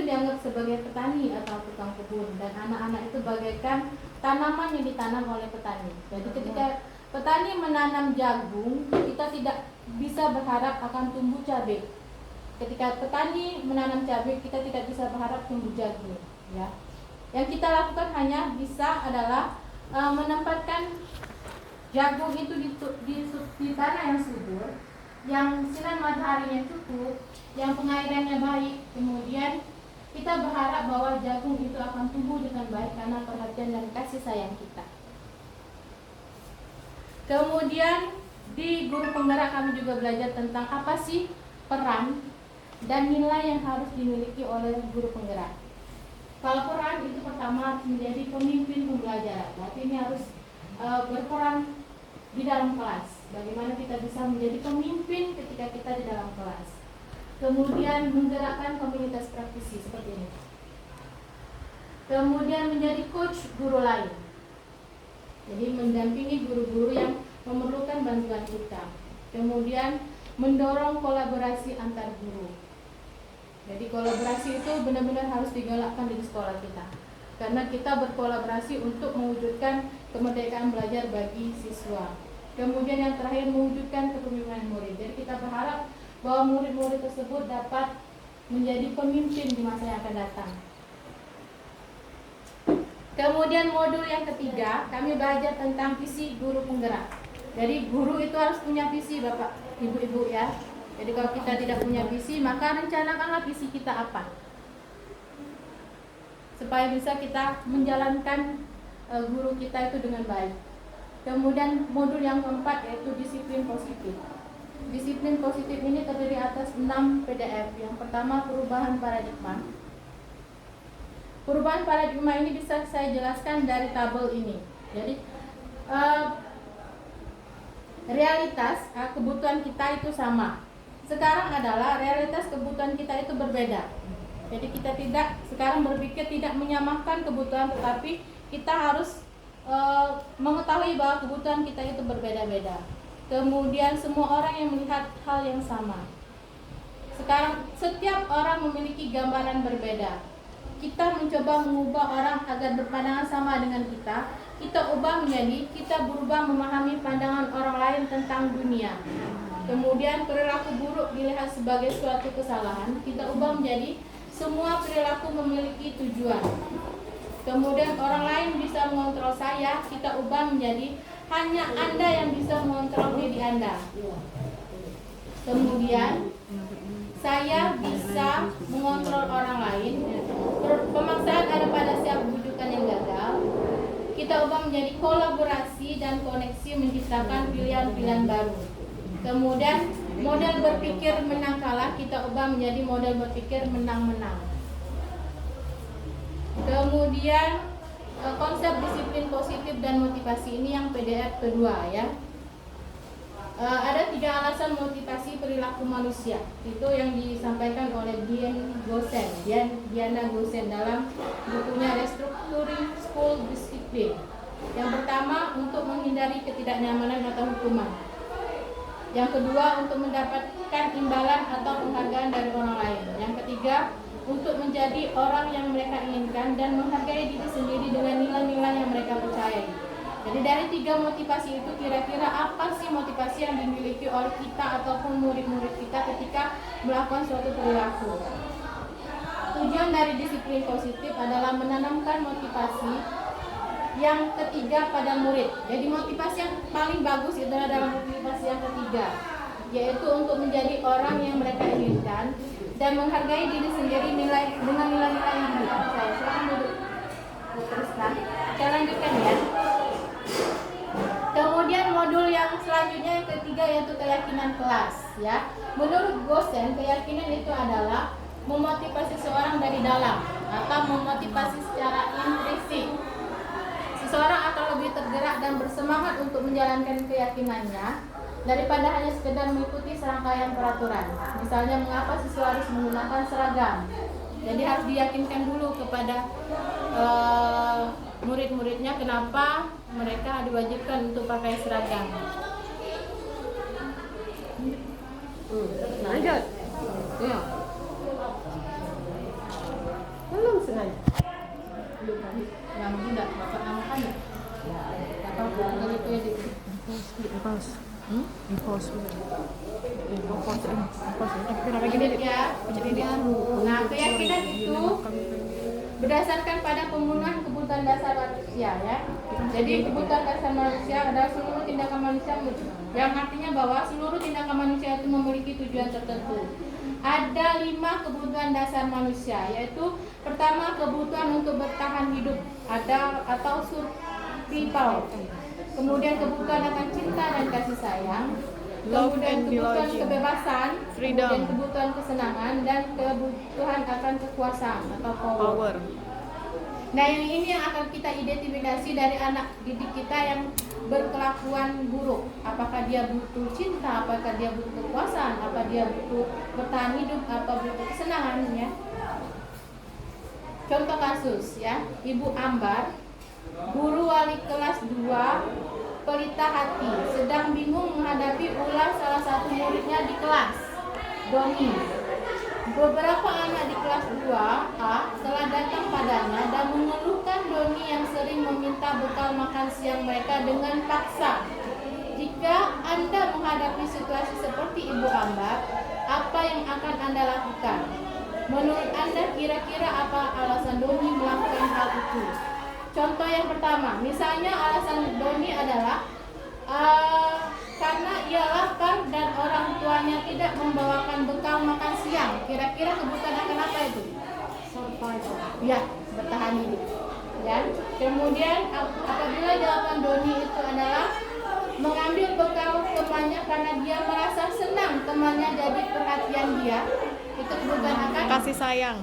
dianggap sebagai petani atau tukang kebun, dan anak-anak itu bagaikan tanaman yang ditanam oleh petani. Jadi ketika petani menanam jagung, kita tidak bisa berharap akan tumbuh cabai. Ketika petani menanam cabai, kita tidak bisa berharap tumbuh jagung. Ya, yang kita lakukan hanya bisa adalah menempatkan jagung itu di tanah yang subur, yang sinar mataharinya cukup, yang pengairannya baik. Kemudian kita berharap bahwa jagung itu akan tumbuh dengan baik karena perhatian dan kasih sayang kita. Kemudian di guru penggerak kami juga belajar tentang apa sih peran dan nilai yang harus dimiliki oleh guru penggerak. Kalau peran itu pertama harus menjadi pemimpin pembelajaran. Berarti ini harus berperan di dalam kelas. Bagaimana kita bisa menjadi pemimpin ketika kita di dalam kelas. Kemudian menggerakkan komunitas praktisi seperti ini. Kemudian menjadi coach guru lain. Jadi mendampingi guru-guru yang memerlukan bantuan kita. Kemudian mendorong kolaborasi antar guru. Jadi kolaborasi itu benar-benar harus digalakkan di sekolah kita. karena kita berkolaborasi untuk mewujudkan kemerdekaan belajar bagi siswa. Kemudian yang terakhir, mewujudkan kepemimpinan murid. Jadi kita berharap bahwa murid-murid tersebut dapat menjadi pemimpin di masa yang akan datang. Kemudian modul yang ketiga, kami belajar tentang visi guru penggerak. Jadi guru itu harus punya visi, Bapak, Ibu-ibu ya. Jadi kalau kita tidak punya visi, maka rencanakanlah visi kita apa, supaya bisa kita menjalankan guru kita itu dengan baik. Kemudian modul yang keempat yaitu disiplin positif. Disiplin positif ini terdiri atas 6 PDF. Yang pertama, perubahan paradigma. Perubahan paradigma ini bisa saya jelaskan dari tabel ini. Jadi realitas kebutuhan kita itu sama. Sekarang adalah realitas kebutuhan kita itu berbeda. Jadi kita tidak sekarang berpikir tidak menyamakan kebutuhan, tetapi kita harus mengetahui bahwa kebutuhan kita itu berbeda-beda. Kemudian semua orang yang melihat hal yang sama. Sekarang setiap orang memiliki gambaran berbeda. Kita mencoba mengubah orang agar berpandangan sama dengan kita. Kita ubah menjadi kita berubah memahami pandangan orang lain tentang dunia. Kemudian perilaku buruk dilihat sebagai suatu kesalahan. Kita ubah menjadi semua perilaku memiliki tujuan. Kemudian orang lain bisa mengontrol saya. Kita ubah menjadi hanya Anda yang bisa mengontrol diri Anda. Kemudian saya bisa mengontrol orang lain. Pemaksaan ada pada siap bujukan yang gagal. Kita ubah menjadi kolaborasi dan koneksi menciptakan pilihan-pilihan baru. Kemudian model berpikir menang kalah kita ubah menjadi model berpikir menang-menang. Kemudian konsep disiplin positif dan motivasi ini yang PDF kedua ya. Ada 3 alasan motivasi perilaku manusia. Itu yang disampaikan oleh Diana Gosen dalam bukunya Restructuring School Discipline. Yang pertama, untuk menghindari ketidaknyamanan atau hukuman. Yang kedua, untuk mendapatkan imbalan atau penghargaan dari orang lain. Yang ketiga, untuk menjadi orang yang mereka inginkan dan menghargai diri sendiri dengan nilai-nilai yang mereka percayai. Jadi dari 3 motivasi itu kira-kira apa sih motivasi yang dimiliki oleh kita ataupun murid-murid kita ketika melakukan suatu perilaku. Tujuan dari disiplin positif adalah menanamkan motivasi yang ketiga pada murid. Jadi motivasi yang paling bagus itu adalah motivasi yang ketiga, yaitu untuk menjadi orang yang mereka inginkan dan menghargai diri sendiri dengan nilai-nilai yang dipercaya. Silakan duduk. Teruskan. Saya lanjutkan ya. Kemudian modul yang selanjutnya yang ketiga yaitu keyakinan kelas ya. Menurut Gosen, keyakinan itu adalah memotivasi seorang dari dalam atau memotivasi secara intrinsik. Seseorang akan lebih tergerak dan bersemangat untuk menjalankan keyakinannya daripada hanya sekedar mengikuti serangkaian peraturan. Misalnya mengapa siswa harus menggunakan seragam. Jadi harus diyakinkan dulu kepada murid-muridnya kenapa mereka diwajibkan untuk pakai seragam. Lanjut. Ya. Belum sengaja. Belum tadi. Yang tidak bapak namakan ya? Bapak bukan itu ya di Impulse. Nah, keyakinan itu berdasarkan pada pemenuhan kebutuhan dasar manusia ya. Jadi kebutuhan dasar manusia adalah seluruh tindakan manusia, yang artinya bahwa seluruh tindakan manusia itu memiliki tujuan tertentu. Ada 5 kebutuhan dasar manusia, yaitu pertama kebutuhan untuk bertahan hidup atau survival. Kemudian kebutuhan akan cinta dan kasih sayang. Kemudian kebutuhan kebebasan, kemudian kebutuhan kesenangan, dan kebutuhan akan kekuasaan atau power. Nah ini yang akan kita identifikasi dari anak didik kita yang berkelakuan buruk. Apakah dia butuh cinta, apakah dia butuh kekuasaan, apa dia butuh bertahan hidup, apa butuh kesenangan ya. Contoh kasus ya, Ibu Ambar, guru wali kelas 2, pelita hati, sedang bingung menghadapi ulah salah satu muridnya di kelas, Doni. Beberapa anak di kelas 2A telah datang padanya dan mengeluhkan Doni yang sering meminta bekal makan siang mereka dengan paksa. Jika Anda menghadapi situasi seperti Ibu Ambar, apa yang akan Anda lakukan? Menurut Anda kira-kira apa alasan Doni melakukan hal itu? Contoh yang pertama, misalnya alasan Doni adalah karena ia lapar dan orang tuanya tidak membawakan bekal makan siang. Kira-kira kebutuhan akan apa itu? Ya, bertahan hidup. Ya. Kemudian apabila jawaban Doni itu adalah mengambil bekal temannya karena dia merasa senang temannya jadi perhatian dia, itu kebutuhan akan Kasih sayang.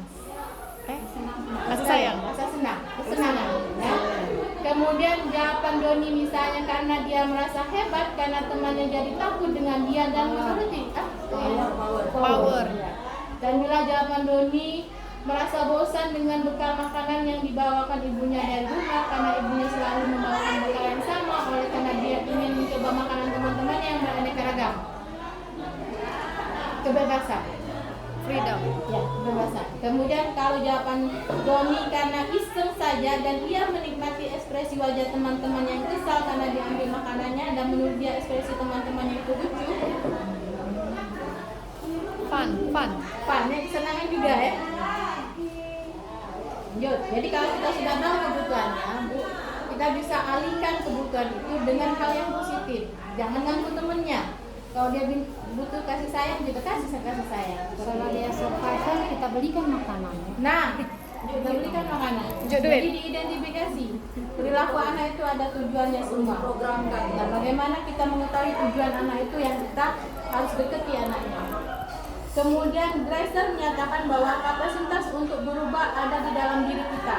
Kasih sayang. rasa senang, kesenangan. Ya. Kemudian jawaban Doni misalnya karena dia merasa hebat karena temannya jadi takut dengan dia dan menuruti Power. Ya. Dan bila jawaban Doni merasa bosan dengan bekal makanan yang dibawakan ibunya dari rumah karena ibunya selalu membawakan bekal yang sama, oleh karena dia ingin mencoba makanan teman-temannya yang beraneka ragam. Kebebasan. Freedom. Ya, kebebasan. Kemudian kalau jawaban Doni karena iseng saja dan ia menikmati ekspresi wajah teman-teman yang kesal karena diambil makanannya dan menurut dia ekspresi teman-temannya itu lucu. Fun. Ya, kesenangan juga ya. Yuk, jadi kalau kita sudah tahu kebutuhannya, Bu, kita bisa alihkan kebutuhan itu dengan hal yang positif. Jangan ganggu temennya. Kalau dia butuh kasih sayang, juga kasih sayang. Kalau dia survival, kita belikan makanan. Nah, kita belikan makanan. Jod duit. Jadi diidentifikasi perilaku anak itu ada tujuannya semua. Nah, bagaimana kita mengetahui tujuan anak itu yang kita harus deketi anaknya. Kemudian Dreiser menyatakan bahwa kapasitas untuk berubah ada di dalam diri kita.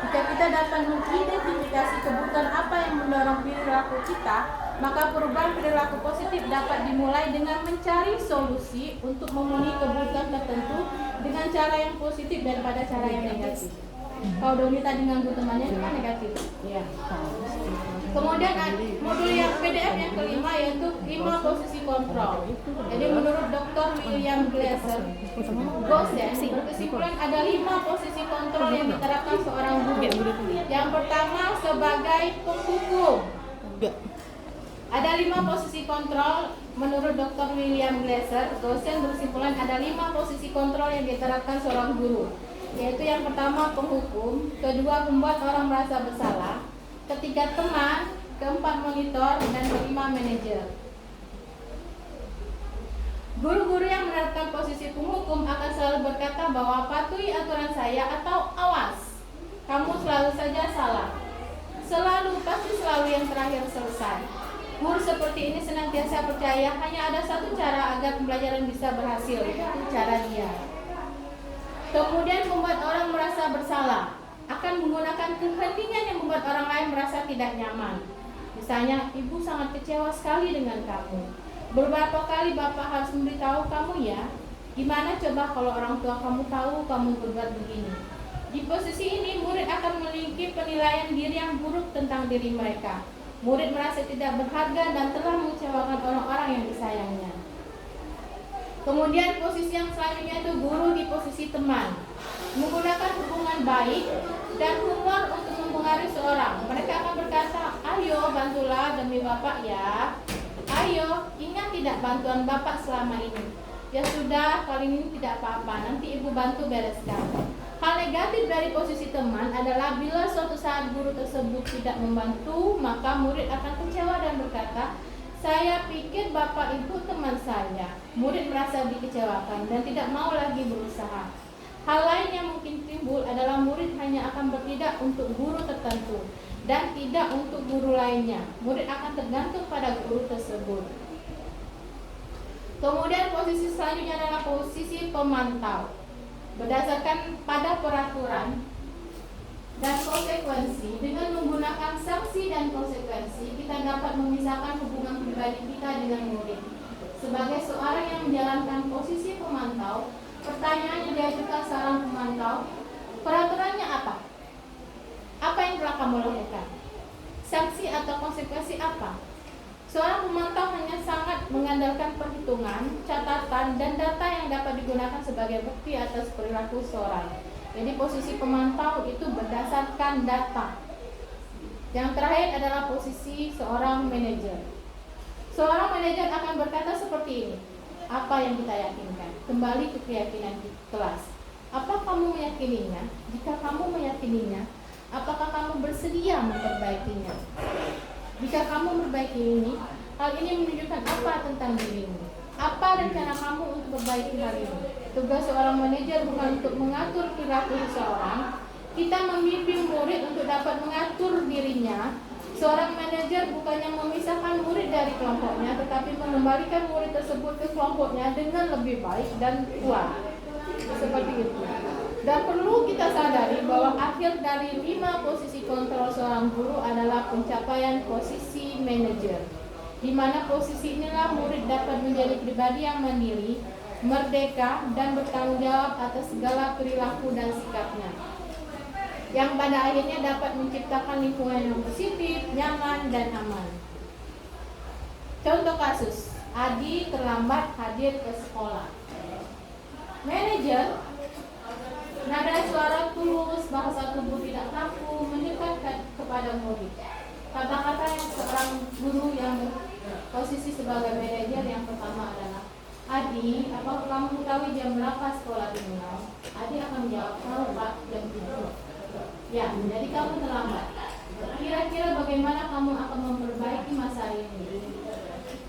Jika kita dapat mengidentifikasi kebutuhan apa yang mendorong perilaku kita, maka perubahan perilaku positif dapat dimulai dengan mencari solusi untuk memenuhi kebutuhan tertentu dengan cara yang positif daripada cara yang negatif. Kalau Doni tadi nganggu temannya itu kan negatif. Ya. Kemudian modul yang PDF yang kelima yaitu 5 posisi kontrol. Jadi menurut Dr. William Glasser, dosen berkesimpulan ada 5 posisi kontrol yang diterapkan seorang guru. Yang pertama sebagai penghukum. Ada 5 posisi kontrol menurut Dr. William Glasser, dosen berkesimpulan ada 5 posisi kontrol yang diterapkan seorang guru. Yaitu yang pertama penghukum, kedua membuat orang merasa bersalah, ketiga teman, keempat monitor, dan kelima manajer. Guru-guru yang menerapkan posisi penghukum akan selalu berkata bahwa patuhi aturan saya atau awas, kamu selalu saja salah. Pasti selalu yang terakhir selesai. Guru seperti ini senantiasa percaya hanya ada satu cara agar pembelajaran bisa berhasil, yaitu cara dia. Kemudian membuat orang merasa bersalah, akan menggunakan keheningan yang membuat orang lain merasa tidak nyaman. Misalnya, ibu sangat kecewa sekali dengan kamu. Beberapa kali bapak harus memberitahu kamu ya. Gimana coba kalau orang tua kamu tahu kamu berbuat begini? Di posisi ini, murid akan memiliki penilaian diri yang buruk tentang diri mereka. Murid merasa tidak berharga dan telah mengecewakan orang-orang yang disayangnya. Kemudian posisi yang selanjutnya itu guru di posisi teman, menggunakan hubungan baik dan humor untuk mempengaruhi seorang. Mereka akan berkata, ayo bantulah demi bapak ya. Ayo, ingat tidak bantuan bapak selama ini. Ya sudah, kali ini tidak apa-apa, nanti ibu bantu bereskan. Hal negatif dari posisi teman adalah bila suatu saat guru tersebut tidak membantu, maka murid akan kecewa dan berkata, saya pikir bapak itu teman saya. Murid merasa dikecewakan dan tidak mau lagi berusaha. Hal lain yang mungkin timbul adalah murid hanya akan bertindak untuk guru tertentu dan tidak untuk guru lainnya. Murid akan tergantung pada guru tersebut. Kemudian posisi selanjutnya adalah posisi pemantau. Berdasarkan pada peraturan dan konsekuensi, dengan menggunakan sanksi dan konsekuensi, kita dapat memisahkan hubungan pribadi kita dengan murid. Sebagai seorang yang menjalankan posisi pemantau, pertanyaan yang diajukan seorang pemantau, peraturannya apa? Apa yang telah kamu lakukan? Sanksi atau konsekuensi apa? Seorang pemantau hanya sangat mengandalkan perhitungan, catatan, dan data yang dapat digunakan sebagai bukti atas perilaku seorang. Jadi posisi pemantau itu berdasarkan data. Yang terakhir adalah posisi seorang manajer. Seorang manajer akan berkata seperti ini, apa yang kita yakinkan? Kembali ke keyakinan kelas. Apa kamu meyakininya? Jika kamu meyakininya, apakah kamu bersedia memperbaikinya? Jika kamu memperbaiki ini, hal ini menunjukkan apa tentang dirimu? Apa rencana kamu untuk memperbaiki hal ini? Tugas seorang manajer bukan untuk mengatur perilaku seseorang. Kita membimbing murid untuk dapat mengatur dirinya. Seorang manajer bukannya memisahkan murid dari kelompoknya, tetapi mengembalikan murid tersebut ke kelompoknya dengan lebih baik dan kuat. Seperti itu. Dan perlu kita sadari bahwa akhir dari 5 posisi kontrol seorang guru adalah pencapaian posisi manajer, di mana posisi inilah murid dapat menjadi pribadi yang mandiri, merdeka, dan bertanggung jawab atas segala perilaku dan sikapnya, yang pada akhirnya dapat menciptakan lingkungan yang positif, nyaman, dan aman. Contoh kasus, Adi terlambat hadir ke sekolah. Manajer, nada suara tulus, bahasa tubuh tidak kaku, mendekatkan kepada murid. Kata-kata yang seorang guru yang posisi sebagai manajer yang pertama adalah, Adi, apakah kamu mengetahui jam berapa sekolah dimulai? Adi akan menjawab, tahu Pak, jam 7. Ya, jadi kamu terlambat. Kira-kira bagaimana kamu akan memperbaiki masa ini?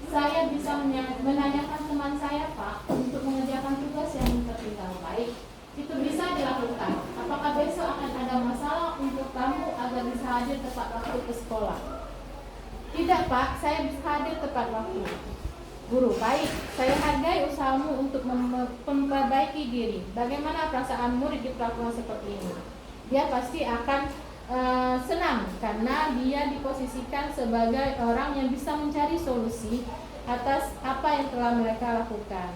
Saya bisa menanyakan teman saya, Pak, untuk mengerjakan tugas yang tertinggal. Baik, itu bisa dilakukan. Apakah besok akan ada masalah untuk kamu agar bisa hadir tepat waktu ke sekolah? Tidak, Pak, saya bisa hadir tepat waktu. Guru, baik, saya hargai usahamu untuk memperbaiki diri. Bagaimana perasaan murid diperlakukan seperti ini? Dia pasti akan senang karena dia diposisikan sebagai orang yang bisa mencari solusi atas apa yang telah mereka lakukan.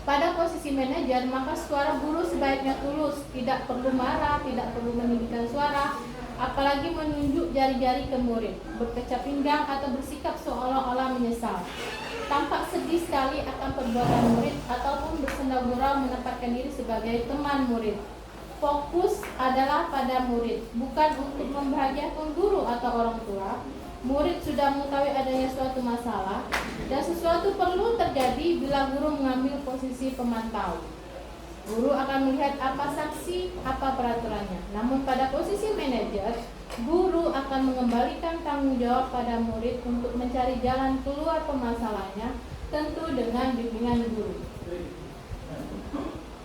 Pada posisi manajer, maka suara guru sebaiknya tulus, tidak perlu marah, tidak perlu meninggikan suara, apalagi menunjuk jari-jari ke murid, berkecap pinggang atau bersikap seolah-olah menyesal. Tampak sedih sekali akan perbuatan murid ataupun bersenda gurau menempatkan diri sebagai teman murid. Fokus adalah pada murid, bukan untuk membahagiakan guru atau orang tua. Murid sudah mengetahui adanya suatu masalah dan sesuatu perlu terjadi bila guru mengambil posisi pemantau. Guru akan melihat apa saksi, apa peraturannya. Namun pada posisi manajer, guru akan mengembalikan tanggung jawab pada murid untuk mencari jalan keluar permasalahannya, tentu dengan bimbingan guru.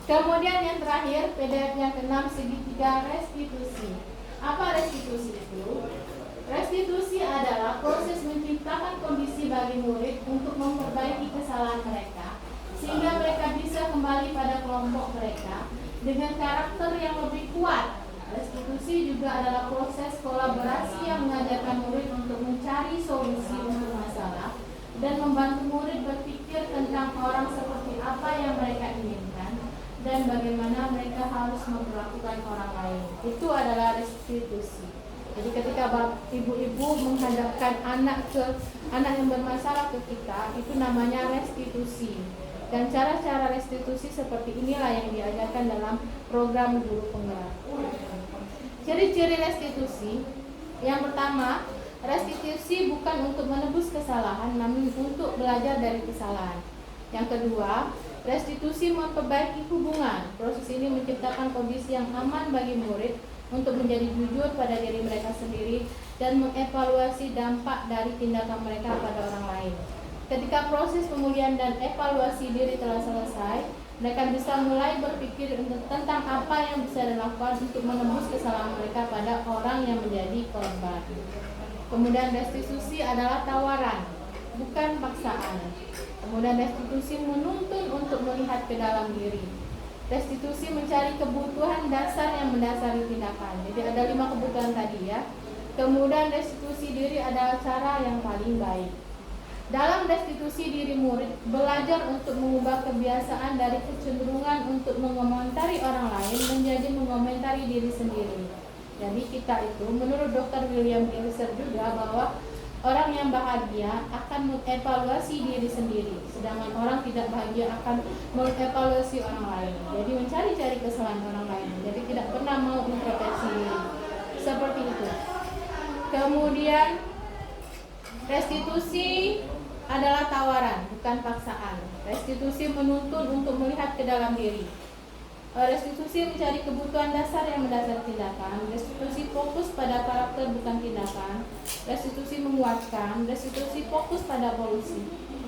Kemudian yang terakhir, PDF yang ke-6, segitiga restitusi. Apa restitusi itu? Restitusi adalah proses menciptakan kondisi bagi murid untuk memperbaiki kesalahan mereka, sehingga mereka bisa kembali pada kelompok mereka dengan karakter yang lebih kuat. Restitusi juga adalah proses kolaborasi yang mengajarkan murid untuk mencari solusi untuk masalah dan membantu murid berpikir tentang orang seperti apa yang mereka inginkan dan bagaimana mereka harus memperlakukan orang lain. Itu adalah restitusi. Jadi ketika ibu-ibu menghadapkan anak yang bermasalah ke kita, itu namanya restitusi. Dan cara-cara restitusi seperti inilah yang diajarkan dalam program guru penggerak. Ciri-ciri restitusi, yang pertama, restitusi bukan untuk menebus kesalahan, namun untuk belajar dari kesalahan. Yang kedua, restitusi memperbaiki hubungan. Proses ini menciptakan kondisi yang aman bagi murid untuk menjadi jujur pada diri mereka sendiri dan mengevaluasi dampak dari tindakan mereka pada orang lain. Ketika proses pemulihan dan evaluasi diri telah selesai, mereka bisa mulai berpikir tentang apa yang bisa dilakukan untuk menembus kesalahan mereka pada orang yang menjadi korban. Kemudian restitusi adalah tawaran, bukan paksaan. Kemudian restitusi menuntun untuk melihat ke dalam diri. Restitusi mencari kebutuhan dasar yang mendasari tindakan. Jadi ada 5 kebutuhan tadi ya. Kemudian restitusi diri adalah cara yang paling baik. Dalam restitusi diri murid belajar untuk mengubah kebiasaan dari kecenderungan untuk mengomentari orang lain menjadi mengomentari diri sendiri. Jadi kita itu menurut Dr. William Gilser juga bahwa Orang yang bahagia akan mengevaluasi diri sendiri, sedangkan orang tidak bahagia akan mengevaluasi orang lain. Jadi mencari-cari kesalahan orang lain. Jadi tidak pernah mau introspeksi diri. Seperti itu. Kemudian restitusi adalah tawaran, bukan paksaan. Restitusi menuntun untuk melihat ke dalam diri. Restitusi mencari kebutuhan dasar yang mendasari tindakan. Restitusi fokus pada karakter bukan tindakan. Restitusi menguatkan. Restitusi fokus pada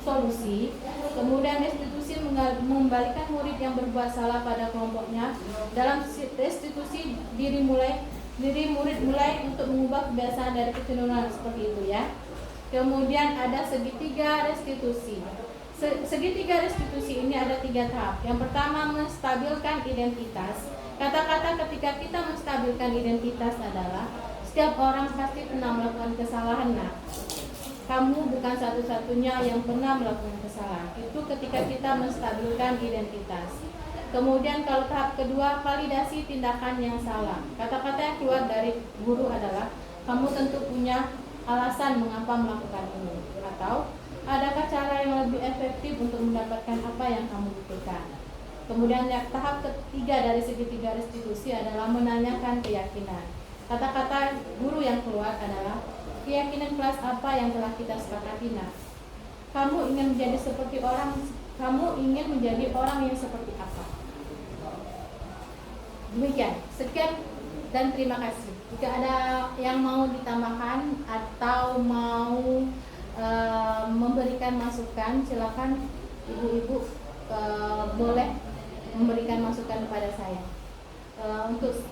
solusi. Kemudian restitusi mengembalikan murid yang berbuat salah pada kelompoknya. Dalam restitusi diri murid mulai untuk mengubah kebiasaan dari kecenderungan seperti itu ya. Kemudian ada segitiga restitusi. Segitiga restitusi ini ada 3 tahap. Yang pertama, menstabilkan identitas. Kata-kata ketika kita menstabilkan identitas adalah setiap orang pasti pernah melakukan kesalahan. Nah, kamu bukan satu-satunya yang pernah melakukan kesalahan. Itu ketika kita menstabilkan identitas. Kemudian kalau tahap kedua, validasi tindakan yang salah. Kata-kata yang keluar dari guru adalah kamu tentu punya alasan mengapa melakukan ini, atau adakah cara yang lebih efektif untuk mendapatkan apa yang kamu butuhkan. Kemudian tahap ketiga dari segitiga restitusi adalah menanyakan keyakinan. Kata-kata guru yang keluar adalah keyakinan kelas apa yang telah kita sepakati. Nah, kamu ingin menjadi orang yang seperti apa. Demikian, sekian dan terima kasih. Jika ada yang mau ditambahkan atau mau memberikan masukan, silakan ibu-ibu boleh memberikan masukan kepada saya. Untuk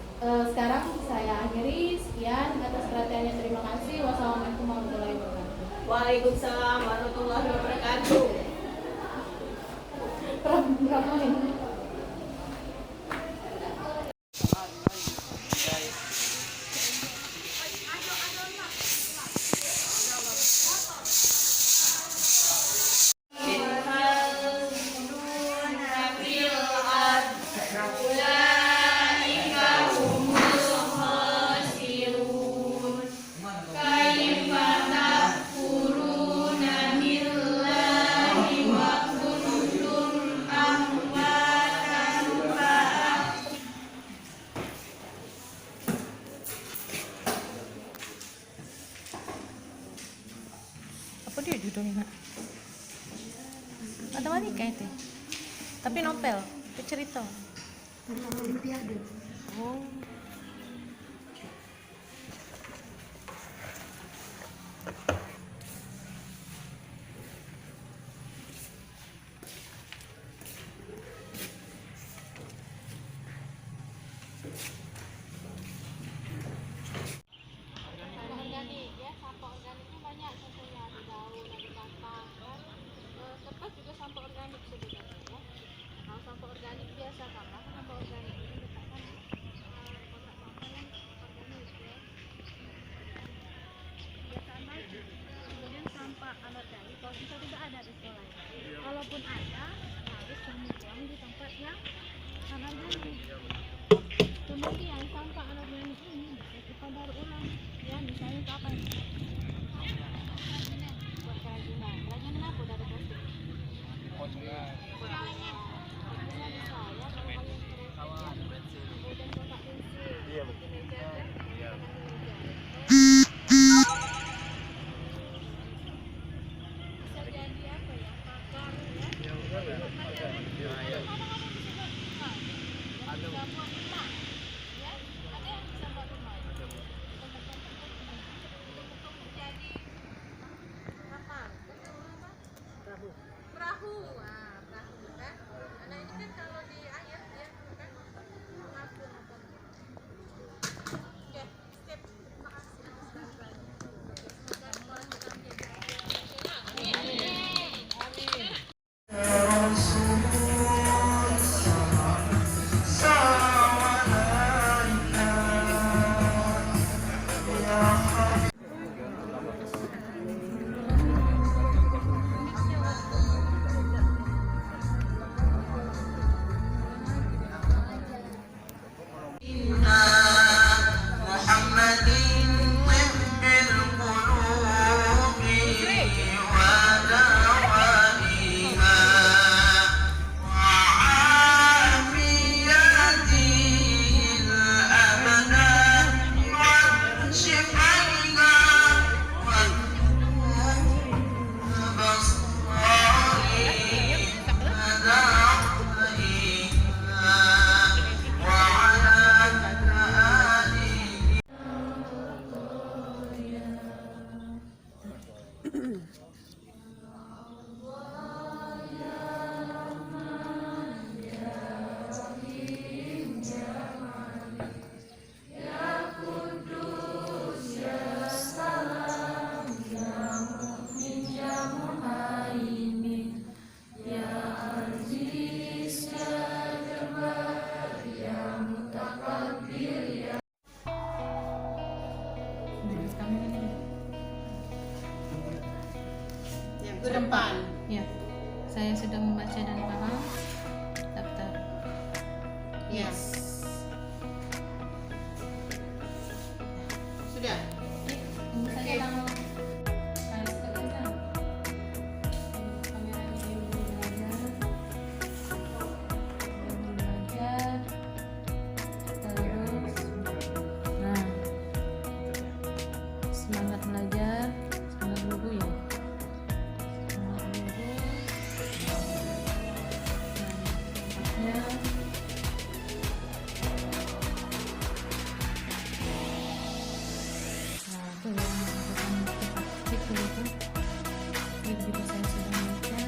sekarang saya akhiri. Sekian, atas perhatiannya terima kasih. Wassalamualaikum warahmatullahi wabarakatuh. Waalaikumsalam warahmatullahi wabarakatuh. Berapa menit? Apa dia judulnya nak? Matematika itu. Tapi novel, itu cerita. Olimpiade. Oh. Organik ya, sampah organik itu banyak contohnya, ada daun, ada batang, kan. Kertas juga sampah organik sebenarnya ya. Kalau sampah organik biasa karena sampah organik itu letakkan kotak sampah yang organik ya. Biasanya kemudian sampah anorganik kalau kita tidak ada di sekolah. Kalaupun ada, harus dibuang di tempat yang anorganik. Kemudian sampah anorganik ini bisa kita daur ulang ya, misalnya itu apa ini? Buat kerajinan. Kerajinan apa udah ada plastik? Kerajinan bisa ya, kalau kalian keras kemudian kotak pensil di meja kan? Bisa jadi apa ya? Pakar ya? Ada bisa buat rumah ya? Ada yang bisa buat rumah. Yang ke depan. Ya, saya sudah membaca dan paham. Daftar. Yes. Sudah. Ini saja tanggal hari seterusnya. Kameranya ibu belajar. Ibu belajar. Terus, nah, semangat belajar, semangat dulu ya. Semangat dulu. Nah, nah, itu yang bukan itu itu. Jadi begitu saya sudah baca.